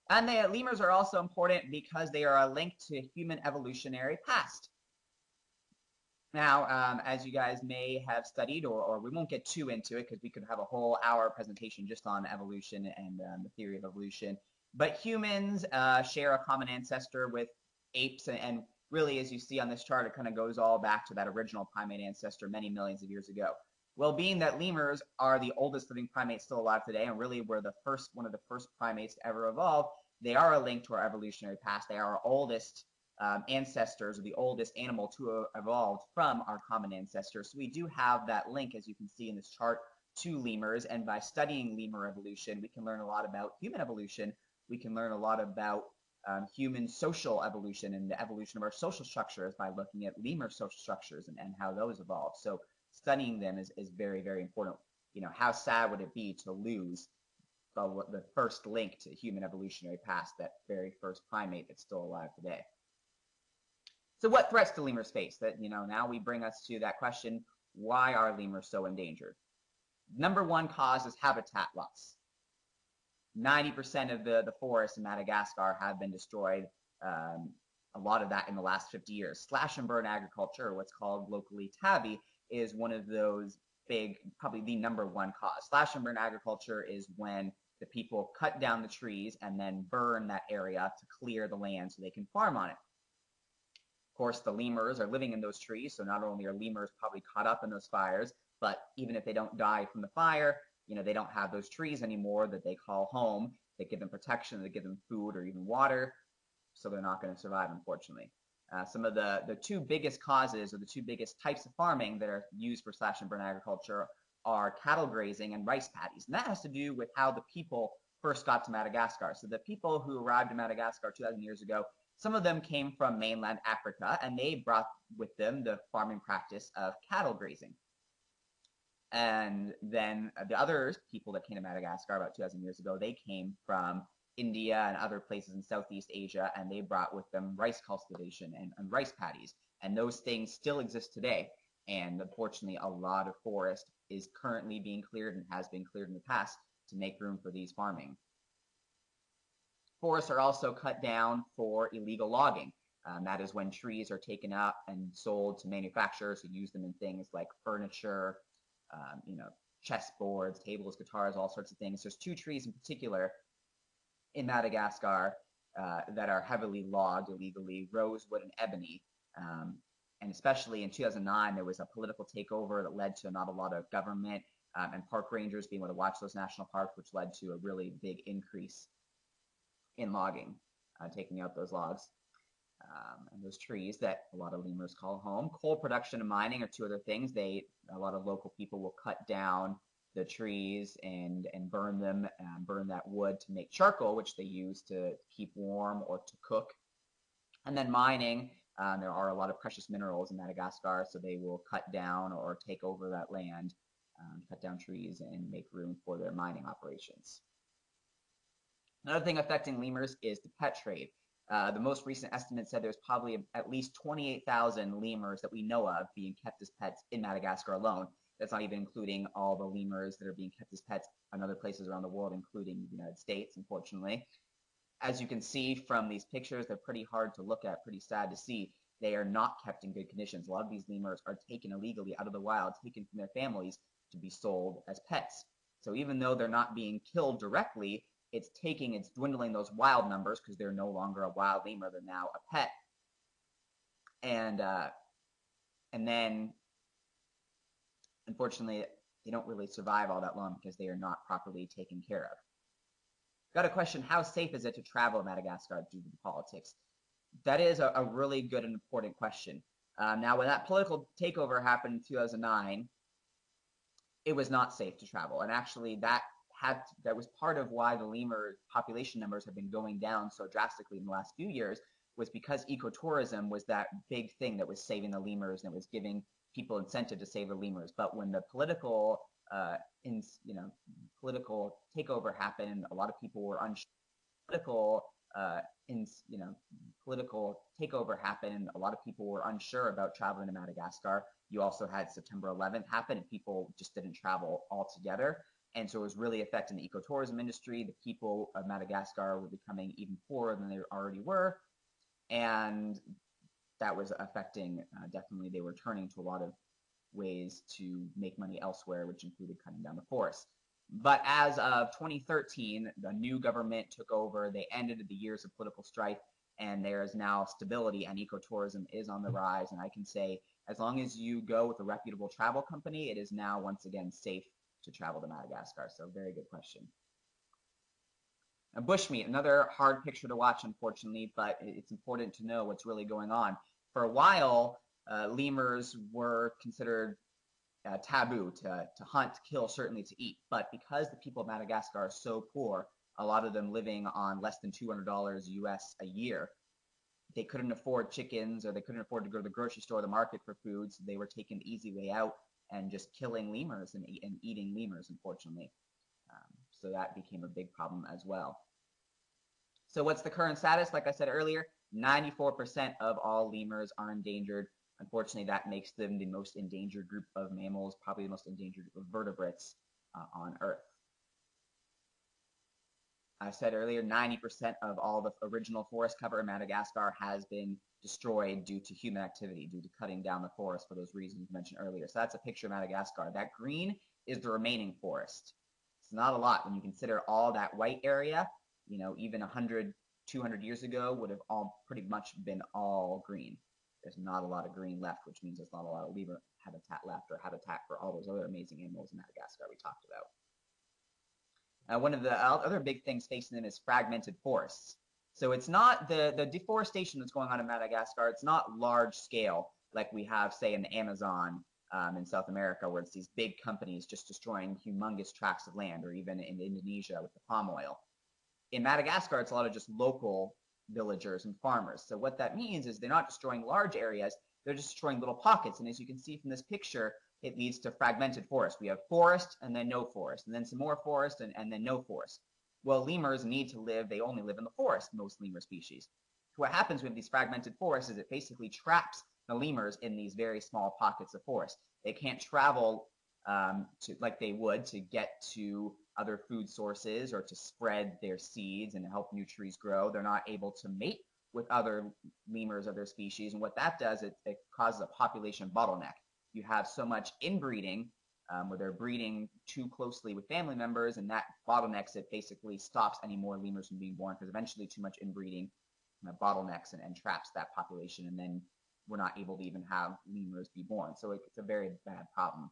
And the lemurs are also important because they are a link to human evolutionary past. Now, as you guys may have studied, or we won't get too into it because we could have a whole hour presentation just on evolution and the theory of evolution, but humans share a common ancestor with apes, and really, as you see on this chart, it kind of goes all back to that original primate ancestor many millions of years ago. Well, being that lemurs are the oldest living primates still alive today, and really were one of the first primates to ever evolve, they are a link to our evolutionary past. They are our oldest ancestors, or the oldest animal to have evolved from our common ancestors. So we do have that link, as you can see in this chart, to lemurs. And by studying lemur evolution, we can learn a lot about human evolution. We can learn a lot about human social evolution and the evolution of our social structures by looking at lemur social structures and how those evolved. So studying them is very, very important. You know, how sad would it be to lose the first link to human evolutionary past, that very first primate that's still alive today? So what threats do lemurs face? That, you know, now we bring us to that question, why are lemurs so endangered? Number one cause is habitat loss. 90% of the forests in Madagascar have been destroyed, a lot of that in the last 50 years. Slash and burn agriculture, or what's called locally tabby, is one of those big, probably the number one cause. Slash and burn agriculture is when the people cut down the trees and then burn that area to clear the land so they can farm on it. Of course, the lemurs are living in those trees, so not only are lemurs probably caught up in those fires, but even if they don't die from the fire, you know, they don't have those trees anymore that they call home. They give them protection, they give them food or even water, so they're not going to survive, unfortunately. Some of the two biggest causes, or the two biggest types of farming that are used for slash and burn agriculture, are cattle grazing and rice paddies. And that has to do with how the people first got to Madagascar. So the people who arrived in Madagascar 2,000 years ago, some of them came from mainland Africa, and they brought with them the farming practice of cattle grazing. And then the other people that came to Madagascar about 2,000 years ago, they came from India and other places in Southeast Asia, and they brought with them rice cultivation and rice paddies. And those things still exist today. And unfortunately, a lot of forest is currently being cleared and has been cleared in the past to make room for these farming. Forests are also cut down for illegal logging. That is when trees are taken up and sold to manufacturers who use them in things like furniture, you know, chessboards, tables, guitars, all sorts of things. There's two trees in particular in Madagascar that are heavily logged illegally, rosewood and ebony. And especially in 2009, there was a political takeover that led to not a lot of government and park rangers being able to watch those national parks, which led to a really big increase in logging, taking out those logs and those trees that a lot of lemurs call home. Coal production and mining are two other things. A lot of local people will cut down the trees and burn them, burn that wood to make charcoal, which they use to keep warm or to cook. And then mining, there are a lot of precious minerals in Madagascar, so they will cut down or take over that land, cut down trees and make room for their mining operations. Another thing affecting lemurs is the pet trade. The most recent estimate said there's probably at least 28,000 lemurs that we know of being kept as pets in Madagascar alone. That's not even including all the lemurs that are being kept as pets in other places around the world, including the United States, unfortunately. As you can see from these pictures, they're pretty hard to look at, pretty sad to see. They are not kept in good conditions. A lot of these lemurs are taken illegally out of the wild, taken from their families to be sold as pets. So even though they're not being killed directly, it's dwindling those wild numbers because they're no longer a wild lemur, they're now a pet. And then, unfortunately, they don't really survive all that long because they are not properly taken care of. Got a question, how safe is it to travel in Madagascar due to the politics? That is a really good and important question. Now, when that political takeover happened in 2009, it was not safe to travel. And actually, that was part of why the lemur population numbers have been going down so drastically in the last few years, was because ecotourism was that big thing that was saving the lemurs and it was giving people incentive to save the lemurs. But when the political takeover happened, a lot of people were unsure. Political takeover happened, a lot of people were unsure about traveling to Madagascar. You also had September 11th happen, and people just didn't travel altogether. And so it was really affecting the ecotourism industry. The people of Madagascar were becoming even poorer than they already were. And that was affecting, definitely, they were turning to a lot of ways to make money elsewhere, which included cutting down the forest. But as of 2013, the new government took over. They ended the years of political strife, and there is now stability, and ecotourism is on the rise. And I can say, as long as you go with a reputable travel company, it is now once again safe to travel to Madagascar. So very good question. And bushmeat, another hard picture to watch, unfortunately, but it's important to know what's really going on. For a while, lemurs were considered taboo to hunt, to kill, certainly to eat. But because the people of Madagascar are so poor, a lot of them living on less than $200 US a year, they couldn't afford chickens, or they couldn't afford to go to the grocery store or the market for food, so they were taking the easy way out and just killing lemurs and eating lemurs, unfortunately. So that became a big problem as well. So what's the current status? Like I said earlier, 94% of all lemurs are endangered. Unfortunately, that makes them the most endangered group of mammals, probably the most endangered group of vertebrates on Earth. I said earlier, 90% of all the original forest cover in Madagascar has been destroyed due to human activity, due to cutting down the forest for those reasons mentioned earlier. So that's a picture of Madagascar. That green is the remaining forest. It's not a lot when you consider all that white area. You know, even 100, 200 years ago would have all pretty much been all green. There's not a lot of green left, which means there's not a lot of lemur habitat left, or habitat for all those other amazing animals in Madagascar we talked about. One of the other big things facing them is fragmented forests. So it's not the deforestation that's going on in Madagascar. It's not large scale like we have, say, in the Amazon in South America, where it's these big companies just destroying humongous tracts of land, or even in Indonesia with the palm oil. In Madagascar, it's a lot of just local villagers and farmers. So what that means is they're not destroying large areas, they're just destroying little pockets. And as you can see from this picture, it leads to fragmented forest. We have forest and then no forest, and then some more forest and then no forest. Well, lemurs need to live, they only live in the forest, most lemur species. What happens with these fragmented forests is it basically traps the lemurs in these very small pockets of forest. They can't travel like they would to get to other food sources or to spread their seeds and help new trees grow. They're not able to mate with other lemurs, other species, and what that does, it causes a population bottleneck. You have so much inbreeding where they're breeding too closely with family members, and that bottlenecks it, basically stops any more lemurs from being born, because eventually too much inbreeding bottlenecks and traps that population, and then we're not able to even have lemurs be born. So it's a very bad problem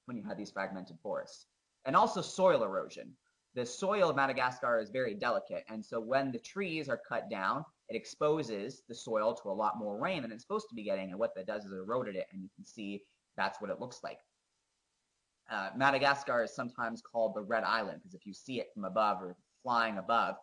when you have these fragmented forests. And also soil erosion. The soil of Madagascar is very delicate, and so when the trees are cut down, it exposes the soil to a lot more rain than it's supposed to be getting, and what that does is eroded it, and you can see that's what it looks like. Madagascar is sometimes called the Red Island, because if you see it from above or flying above,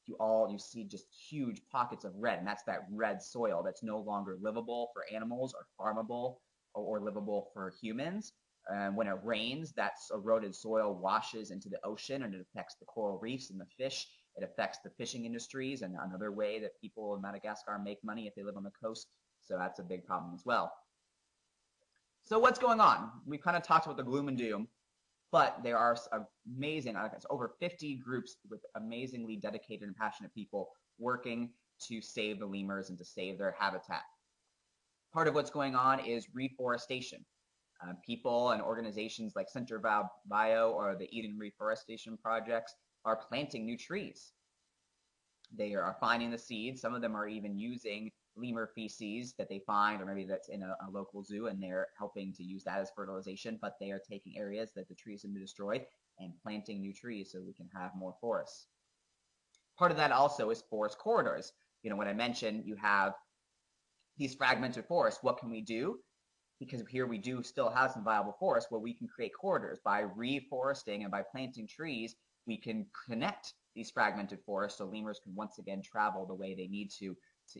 you see just huge pockets of red, and that's that red soil that's no longer livable for animals or farmable or livable for humans. And when it rains, that eroded soil washes into the ocean, and it affects the coral reefs and the fish. It affects the fishing industries, and another way that people in Madagascar make money if they live on the coast. So that's a big problem as well. So what's going on? We kind of talked about the gloom and doom, but there are amazing, it's over 50 groups with amazingly dedicated and passionate people working to save the lemurs and to save their habitat. Part of what's going on is reforestation. People and organizations like Center Bio or the Eden Reforestation projects are planting new trees. They are finding the seeds. Some of them are even using lemur feces that they find, or maybe that's in a local zoo, and they're helping to use that as fertilization, but they are taking areas that the trees have been destroyed and planting new trees so we can have more forests. Part of that also is forest corridors. You know, when I mentioned you have these fragmented forests, what can we do? Because here we do still have some viable forests where we can create corridors. By reforesting and by planting trees, we can connect these fragmented forests so lemurs can once again travel the way they need to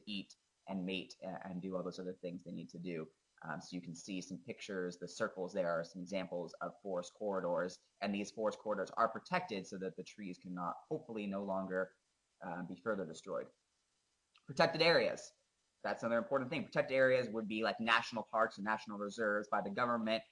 eat and mate and do all those other things they need to do. So you can see some pictures, the circles there are some examples of forest corridors, and these forest corridors are protected so that the trees cannot, hopefully no longer be further destroyed. Protected areas. That's another important thing. Protected areas would be like national parks and national reserves by the government,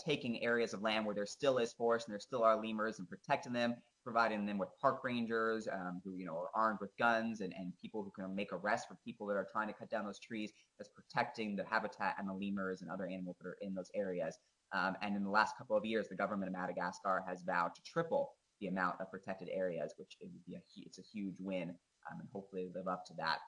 taking areas of land where there still is forest and there still are lemurs and protecting them, providing them with park rangers who are armed with guns and people who can make arrests for people that are trying to cut down those trees. That's protecting the habitat and the lemurs and other animals that are in those areas. And in the last couple of years, the government of Madagascar has vowed to triple the amount of protected areas, which it's a huge win, and hopefully live up to that.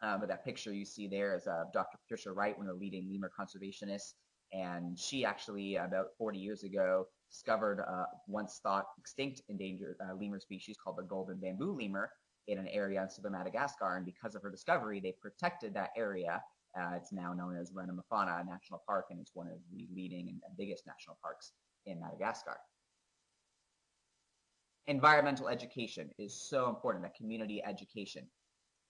But that picture you see there is Dr. Patricia Wright, one of the leading lemur conservationists, and she actually, about 40 years ago, discovered once thought extinct endangered lemur species called the golden bamboo lemur in an area in southern Madagascar. And because of her discovery, they protected that area. It's now known as Renamafana National Park, and it's one of the leading and biggest national parks in Madagascar. Environmental education is so important, that community education.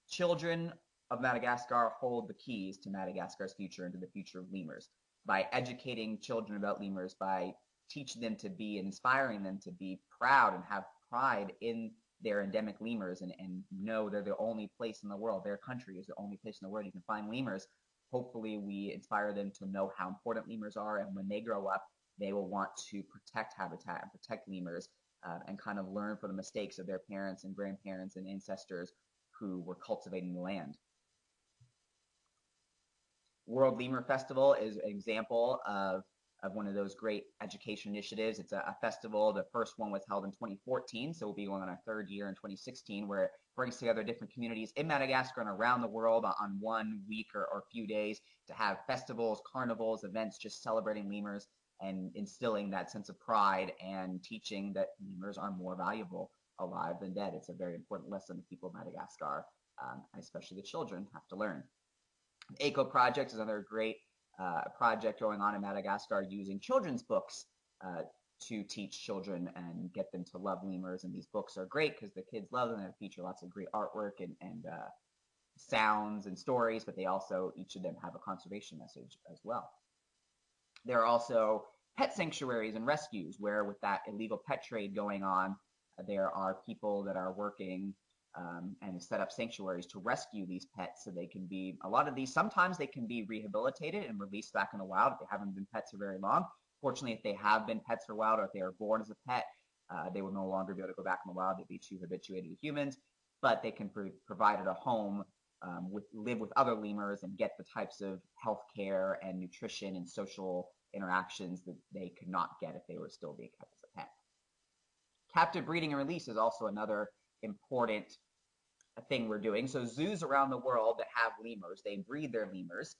Children of Madagascar hold the keys to Madagascar's future and to the future of lemurs. By educating children about lemurs, by teaching them to be, inspiring them to be proud and have pride in their endemic lemurs, and know they're the only place in the world, their country is the only place in the world you can find lemurs. Hopefully we inspire them to know how important lemurs are, and when they grow up, they will want to protect habitat and protect lemurs, and kind of learn from the mistakes of their parents and grandparents and ancestors who were cultivating the land. World Lemur Festival is an example of one of those great education initiatives. It's a festival. The first one was held in 2014, so we'll be going on our third year in 2016, where it brings together different communities in Madagascar and around the world on 1 week or few days to have festivals, carnivals, events, just celebrating lemurs and instilling that sense of pride and teaching that lemurs are more valuable alive than dead. It's a very important lesson that people of Madagascar, especially the children, have to learn. The Eco Project is another great project going on in Madagascar, using children's books to teach children and get them to love lemurs. And these books are great because the kids love them. They feature lots of great artwork and sounds and stories, but they also, each of them, have a conservation message as well. There are also pet sanctuaries and rescues where, with that illegal pet trade going on, there are people that are working and set up sanctuaries to rescue these pets, so they can be, a lot of these, sometimes they can be rehabilitated and released back in the wild if they haven't been pets for very long. Fortunately, if they have been pets for a while, or if they are born as a pet, they will no longer be able to go back in the wild. They'd be too habituated to humans, but they can provide a home, live with other lemurs, and get the types of health care and nutrition and social interactions that they could not get if they were still being kept as a pet. Captive breeding and release is also another important thing we're doing. So zoos around the world that have lemurs, they breed their lemurs,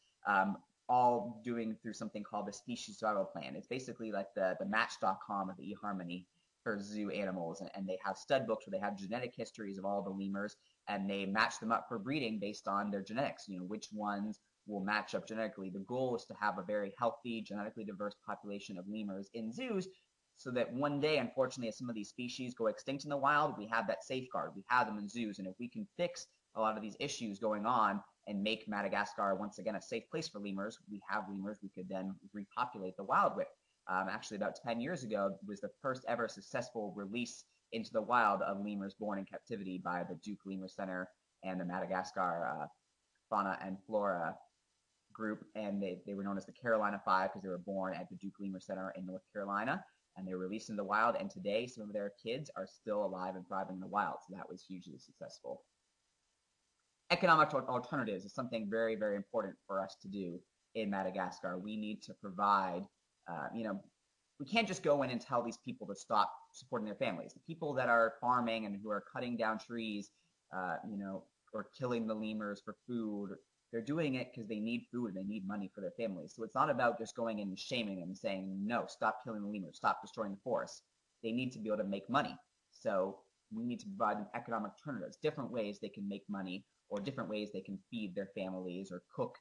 all doing through something called the Species Survival Plan. It's basically like the Match.com of the eHarmony for zoo animals, and they have stud books where they have genetic histories of all the lemurs, and they match them up for breeding based on their genetics, which ones will match up genetically. The goal is to have a very healthy, genetically diverse population of lemurs in zoos, so that one day, unfortunately, as some of these species go extinct in the wild, we have that safeguard. We have them in zoos, and if we can fix a lot of these issues going on and make Madagascar once again a safe place for lemurs, we have lemurs we could then repopulate the wild with. Actually, about 10 years ago was the first ever successful release into the wild of lemurs born in captivity by the Duke Lemur Center and the Madagascar Fauna and Flora group, and they were known as the Carolina Five because they were born at the Duke Lemur Center in North Carolina, and they were released in the wild, and today some of their kids are still alive and thriving in the wild, so that was hugely successful. Economic alternatives is something very, very important for us to do in Madagascar. We need to provide, we can't just go in and tell these people to stop supporting their families. The people that are farming and who are cutting down trees, or killing the lemurs for food, they're doing it because they need food and they need money for their families. So it's not about just going in and shaming them and saying, no, stop killing the lemurs, stop destroying the forests. They need to be able to make money. So we need to provide them economic alternatives, different ways they can make money, or different ways they can feed their families or cook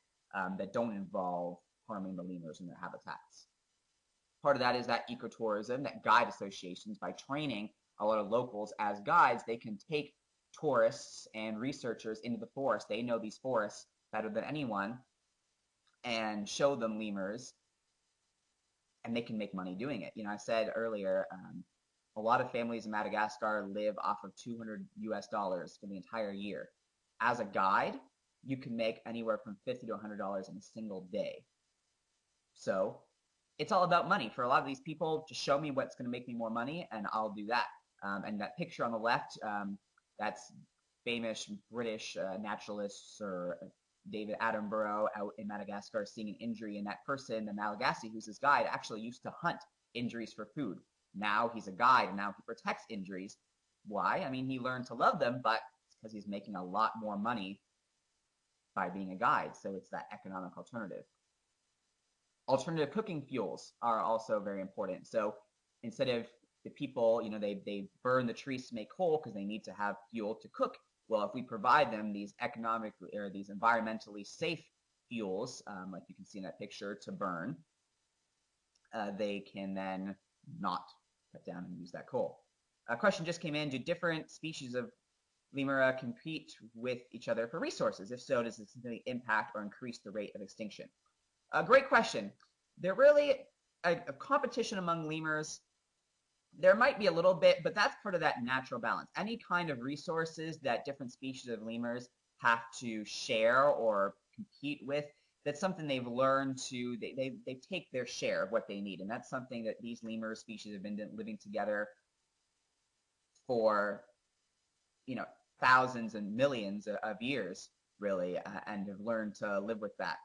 that don't involve harming the lemurs and their habitats. Part of that is that ecotourism, that guide associations, by training a lot of locals as guides, they can take tourists and researchers into the forest. They know these forests better than anyone, and show them lemurs, and they can make money doing it. I said earlier, a lot of families in Madagascar live off of $200 for the entire year. As a guide, you can make anywhere from $50 to $100 in a single day. So it's all about money. For a lot of these people, just show me what's going to make me more money, and I'll do that. And that picture on the left, that's famous British naturalist Sir David Attenborough out in Madagascar seeing an Indri, and that person, the Malagasy, who's his guide, actually used to hunt Indris for food. Now he's a guide, and now he protects Indris. Why? I mean, he learned to love them, but it's because he's making a lot more money by being a guide. So it's that economic alternative. Alternative cooking fuels are also very important. So instead of the people, they burn the trees to make coal because they need to have fuel to cook. Well, if we provide them these economically or these environmentally safe fuels, like you can see in that picture, to burn, they can then not cut down and use that coal. A question just came in: do different species of lemur compete with each other for resources? If so, does this significantly impact or increase the rate of extinction? A great question. There really a competition among lemurs. There might be a little bit, but that's part of that natural balance. Any kind of resources that different species of lemurs have to share or compete with, that's something they've learned to, they take their share of what they need. And that's something that these lemur species have been living together for, thousands and millions of years, really, and have learned to live with that.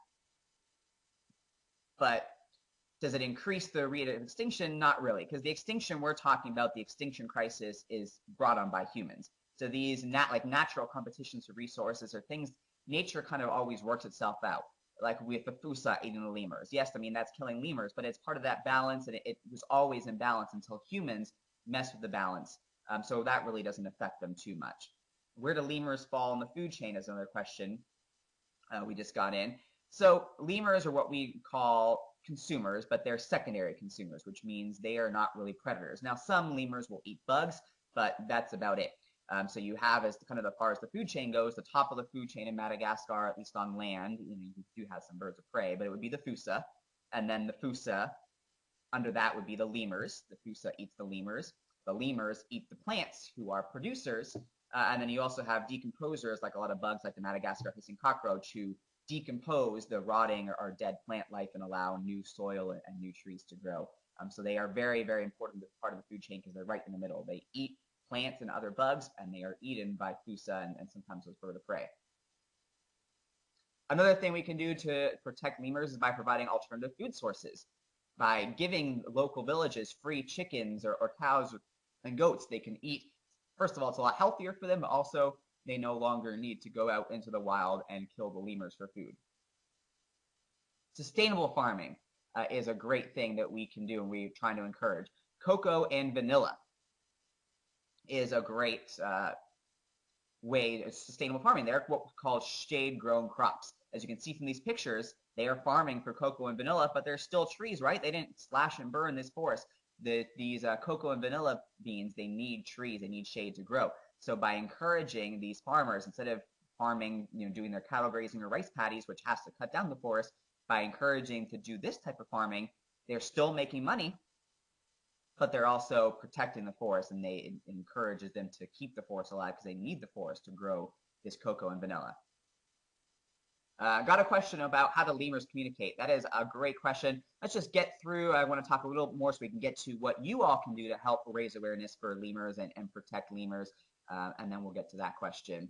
But does it increase the rate of extinction? Not really, because the extinction we're talking about, the extinction crisis, is brought on by humans. So these natural competitions for resources are things nature kind of always works itself out. Like with the fossa eating the lemurs. Yes, I mean, that's killing lemurs, but it's part of that balance, and it was always in balance until humans mess with the balance. So that really doesn't affect them too much. Where do lemurs fall in the food chain is another question we just got in. So lemurs are what we call consumers, but they're secondary consumers, which means they are not really predators. Now, some lemurs will eat bugs, but that's about it. So you have, as far as the food chain goes, the top of the food chain in Madagascar, at least on land, you do have some birds of prey, but it would be the fossa, and then the fossa under that would be the lemurs. The fossa eats the lemurs. The lemurs eat the plants, who are producers, and then you also have decomposers, like a lot of bugs, like the Madagascar hissing cockroach, who decompose the rotting or dead plant life and allow new soil and new trees to grow. So they are very, very important part of the food chain because they're right in the middle. They eat plants and other bugs, and they are eaten by fossa and sometimes those bird of prey. Another thing we can do to protect lemurs is by providing alternative food sources. By giving local villages free chickens or cows and goats they can eat. First of all, it's a lot healthier for them, but also they no longer need to go out into the wild and kill the lemurs for food. Sustainable farming is a great thing that we can do, and we're trying to encourage. Cocoa and vanilla is a great way of sustainable farming. They're what we call shade-grown crops. As you can see from these pictures, they are farming for cocoa and vanilla, but they're still trees, right? They didn't slash and burn this forest. These cocoa and vanilla beans, they need trees, they need shade to grow. So by encouraging these farmers, instead of farming, doing their cattle grazing or rice paddies, which has to cut down the forest, by encouraging to do this type of farming, they're still making money, but they're also protecting the forest, and it encourages them to keep the forest alive because they need the forest to grow this cocoa and vanilla. Got a question about how do lemurs communicate. That is a great question. Let's just get through. I want to talk a little more so we can get to what you all can do to help raise awareness for lemurs and protect lemurs, and then we'll get to that question.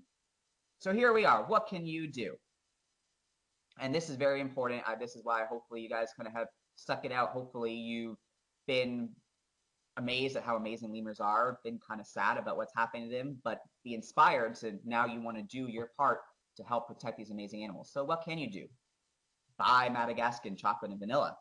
So here we are. What can you do? And this is very important. This is why hopefully you guys kind of have stuck it out. Hopefully you've been amazed at how amazing lemurs are, been kind of sad about what's happening to them, but be inspired to now you want to do your part to help protect these amazing animals. So what can you do? Buy Madagascan chocolate and vanilla.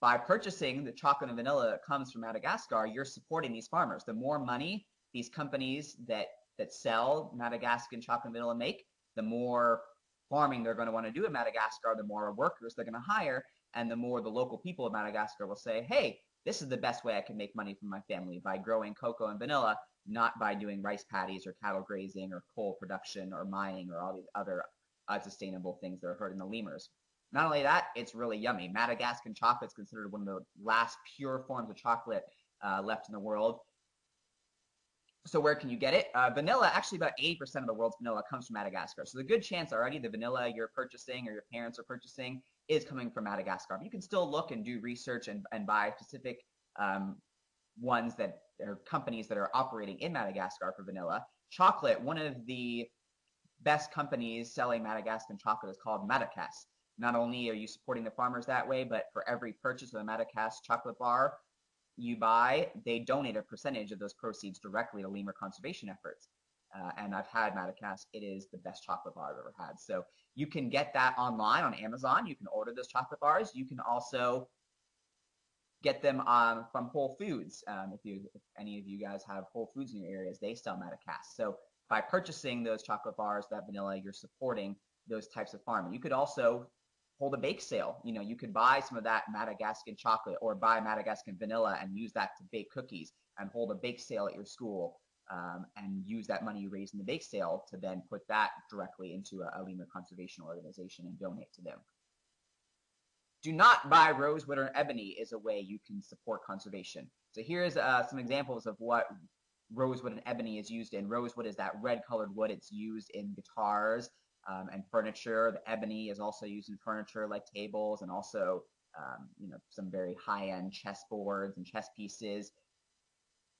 By purchasing the chocolate and vanilla that comes from Madagascar, you're supporting these farmers. The more money these companies that sell Madagascan chocolate and vanilla make, the more farming they're going to want to do in Madagascar, the more workers they're going to hire, and the more the local people of Madagascar will say, hey, this is the best way I can make money for my family, by growing cocoa and vanilla, not by doing rice paddies or cattle grazing or coal production or mining or all these other unsustainable things that are hurting the lemurs. Not only that, it's really yummy. Madagascan chocolate is considered one of the last pure forms of chocolate left in the world. So where can you get it? Vanilla, actually about 80% of the world's vanilla comes from Madagascar. So the good chance already the vanilla you're purchasing or your parents are purchasing is coming from Madagascar. But you can still look and do research and buy specific ones that are companies that are operating in Madagascar for vanilla. Chocolate, one of the best companies selling Madagascan chocolate is called Madagascan. Not only are you supporting the farmers that way, but for every purchase of a Madagascan chocolate bar you buy, they donate a percentage of those proceeds directly to lemur conservation efforts. and I've had Madagascar. It is the best chocolate bar I've ever had. So you can get that online on Amazon. You can order those chocolate bars. You can also get them from Whole Foods. If any of you guys have Whole Foods in your areas, they sell Madagascar. So by purchasing those chocolate bars, that vanilla, you're supporting those types of farming. You could also hold a bake sale. You know, you could buy some of that Madagascan chocolate or buy Madagascan vanilla and use that to bake cookies and hold a bake sale at your school, and use that money you raise in the bake sale to then put that directly into a lemur conservation organization and donate to them. Do not buy rosewood or ebony is a way you can support conservation. So here's some examples of what rosewood and ebony is used in. Rosewood is that red colored wood. It's used in guitars and furniture. The ebony is also used in furniture like tables and also some very high-end chessboards and chess pieces.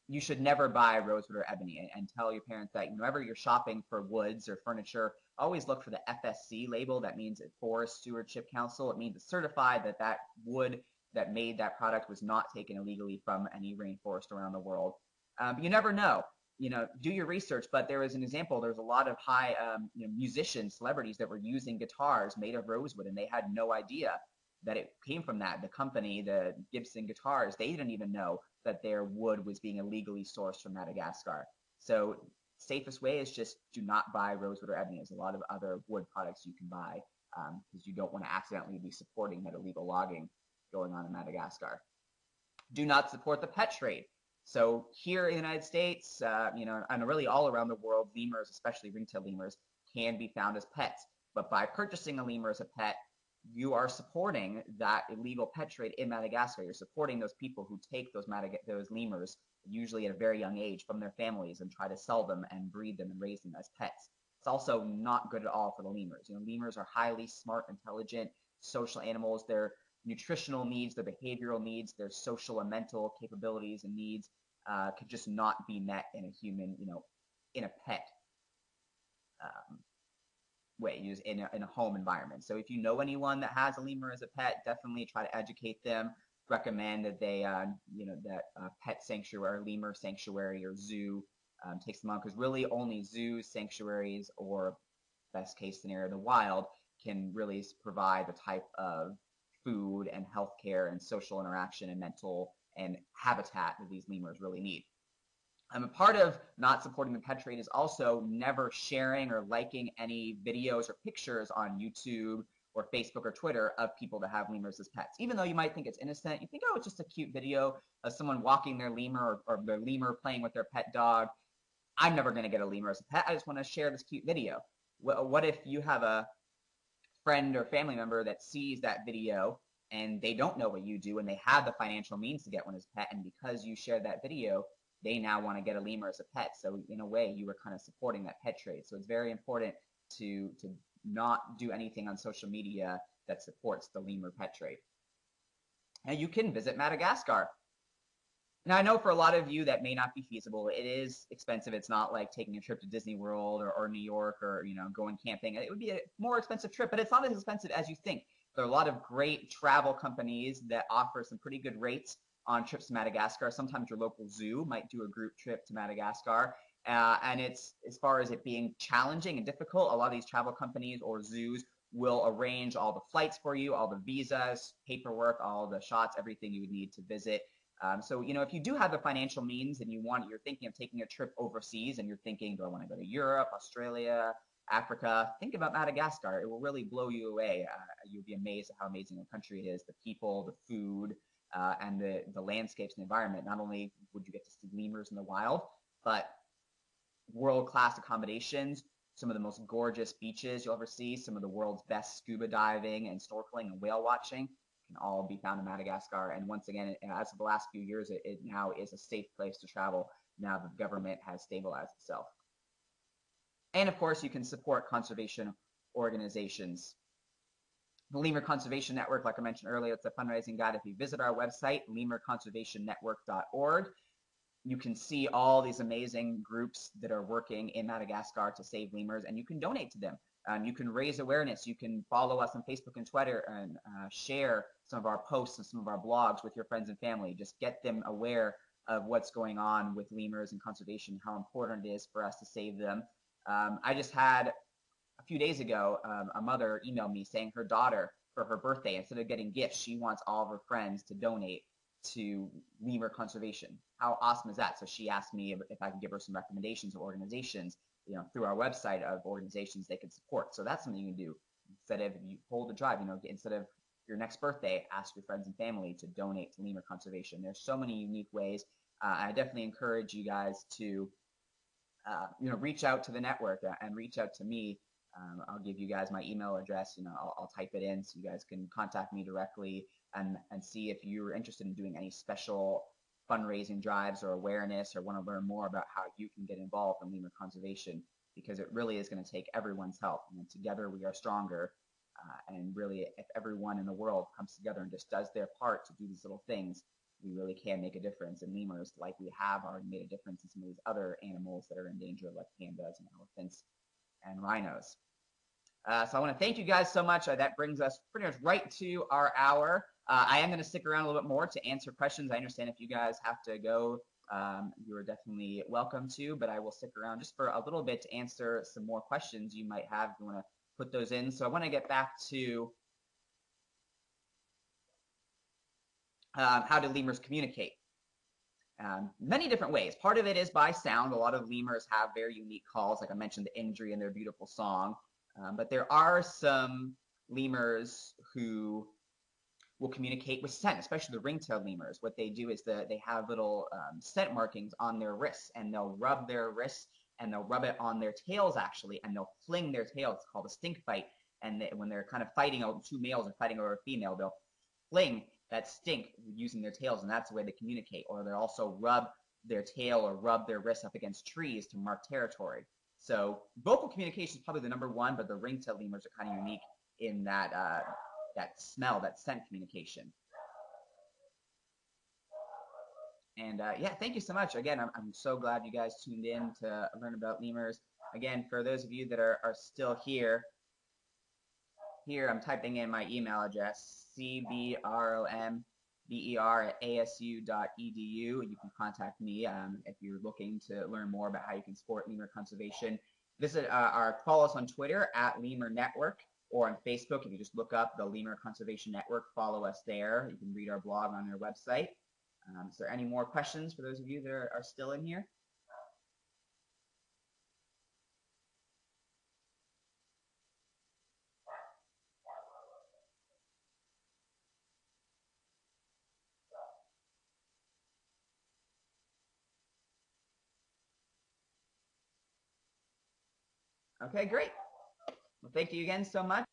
You should never buy rosewood or ebony, and tell your parents that whenever you're shopping for woods or furniture, always look for the FSC label. That means Forest Stewardship Council. It means it's certified that that wood that made that product was not taken illegally from any rainforest around the world. But you never know. Do your research. But there was an example. There was a lot of high musicians, celebrities that were using guitars made of rosewood, and they had no idea that it came from that. The company, the Gibson Guitars, they didn't even know that their wood was being illegally sourced from Madagascar. So safest way is just do not buy rosewood or ebony. There's a lot of other wood products you can buy because you don't want to accidentally be supporting that illegal logging going on in Madagascar. Do not support the pet trade. So here in the United States, and really all around the world, lemurs, especially ringtail lemurs, can be found as pets. But by purchasing a lemur as a pet, you are supporting that illegal pet trade in Madagascar. You're supporting those people who take those lemurs, usually at a very young age, from their families and try to sell them and breed them and raise them as pets. It's also not good at all for the lemurs. Lemurs are highly smart, intelligent, social animals. Their nutritional needs, their behavioral needs, their social and mental capabilities and needs could just not be met in a human, in a pet way, used in a home environment. So if you know anyone that has a lemur as a pet, definitely try to educate them. Recommend that they, pet sanctuary, lemur sanctuary or zoo takes them on, because really only zoos, sanctuaries, or best case scenario, the wild can really provide the type of food and healthcare and social interaction and mental and habitat that these lemurs really need. A part of not supporting the pet trade is also never sharing or liking any videos or pictures on YouTube or Facebook or Twitter of people that have lemurs as pets. Even though you might think it's innocent, you think, oh, it's just a cute video of someone walking their lemur or their lemur playing with their pet dog. I'm never going to get a lemur as a pet. I just want to share this cute video. What if you have a friend or family member that sees that video and they don't know what you do and they have the financial means to get one as a pet, and because you shared that video, they now want to get a lemur as a pet. So in a way, you were kind of supporting that pet trade. So it's very important to not do anything on social media that supports the lemur pet trade. Now you can visit Madagascar. Now I know for a lot of you that may not be feasible. It is expensive. It's not like taking a trip to Disney World or New York or going camping. It would be a more expensive trip, but it's not as expensive as you think. There are a lot of great travel companies that offer some pretty good rates on trips to Madagascar. Sometimes your local zoo might do a group trip to Madagascar. And it's, as far as it being challenging and difficult, a lot of these travel companies or zoos will arrange all the flights for you, all the visas, paperwork, all the shots, everything you would need to visit. So, if you do have the financial means and you're thinking of taking a trip overseas and you're thinking, do I want to go to Europe, Australia, Africa, think about Madagascar. It will really blow you away. You'll be amazed at how amazing a country it is, the people, the food, and the landscapes and the environment. Not only would you get to see lemurs in the wild, but world-class accommodations, some of the most gorgeous beaches you'll ever see, some of the world's best scuba diving and snorkeling and whale watching can all be found in Madagascar. And once again, as of the last few years, it now is a safe place to travel now that the government has stabilized itself. And of course, you can support conservation organizations. The Lemur Conservation Network, like I mentioned earlier, it's a fundraising guide. If you visit our website, lemurconservationnetwork.org, you can see all these amazing groups that are working in Madagascar to save lemurs, and you can donate to them. You can raise awareness. You can follow us on Facebook and Twitter and share some of our posts and some of our blogs with your friends and family. Just get them aware of what's going on with lemurs and conservation, how important it is for us to save them. I just had a few days ago, a mother emailed me saying her daughter, for her birthday, instead of getting gifts, she wants all of her friends to donate to lemur conservation. How awesome is that? So she asked me if I could give her some recommendations of organizations, through our website, of organizations they could support. So that's something you can do. Instead of, you hold a drive, instead of your next birthday, ask your friends and family to donate to lemur conservation. There's so many unique ways. I definitely encourage you guys to reach out to the network and reach out to me. I'll give you guys my email address. I'll type it in so you guys can contact me directly and see if you're interested in doing any special fundraising drives or awareness, or want to learn more about how you can get involved in lemur conservation, because it really is going to take everyone's help. Together we are stronger. And really, if everyone in the world comes together and just does their part to do these little things, we really can make a difference. And lemurs, like we have already made a difference in some of these other animals that are in danger, like pandas and elephants and rhinos. So I want to thank you guys so much. That brings us pretty much right to our hour. I am going to stick around a little bit more to answer questions. I understand if you guys have to go, you are definitely welcome to, but I will stick around just for a little bit to answer some more questions you might have if you want to put those in. So I want to get back to how do lemurs communicate? Many different ways. Part of it is by sound. A lot of lemurs have very unique calls, like I mentioned the Indri and their beautiful song. But there are some lemurs who will communicate with scent, especially the ring-tailed lemurs. What they do is they have little scent markings on their wrists, and they'll rub their wrists, and they'll rub it on their tails, actually, and they'll fling their tails. It's called a stink bite. And when they're kind of fighting, two males are fighting over a female, they'll fling that stink using their tails, and that's the way they communicate. Or they'll also rub their tail or rub their wrists up against trees to mark territory. So vocal communication is probably the number one, but the ring-tailed lemurs are kind of unique in that that smell, that scent communication. And yeah, thank you so much. Again, I'm so glad you guys tuned in to learn about lemurs. Again, for those of you that are still here, I'm typing in my email address, cbromber@asu.edu. You can contact me if you're looking to learn more about how you can support lemur conservation. Visit follow us on Twitter @Lemur Network, or on Facebook. If you just look up the Lemur Conservation Network, follow us there. You can read our blog on our website. Is there any more questions for those of you that are still in here? Okay, great. Well, thank you again so much.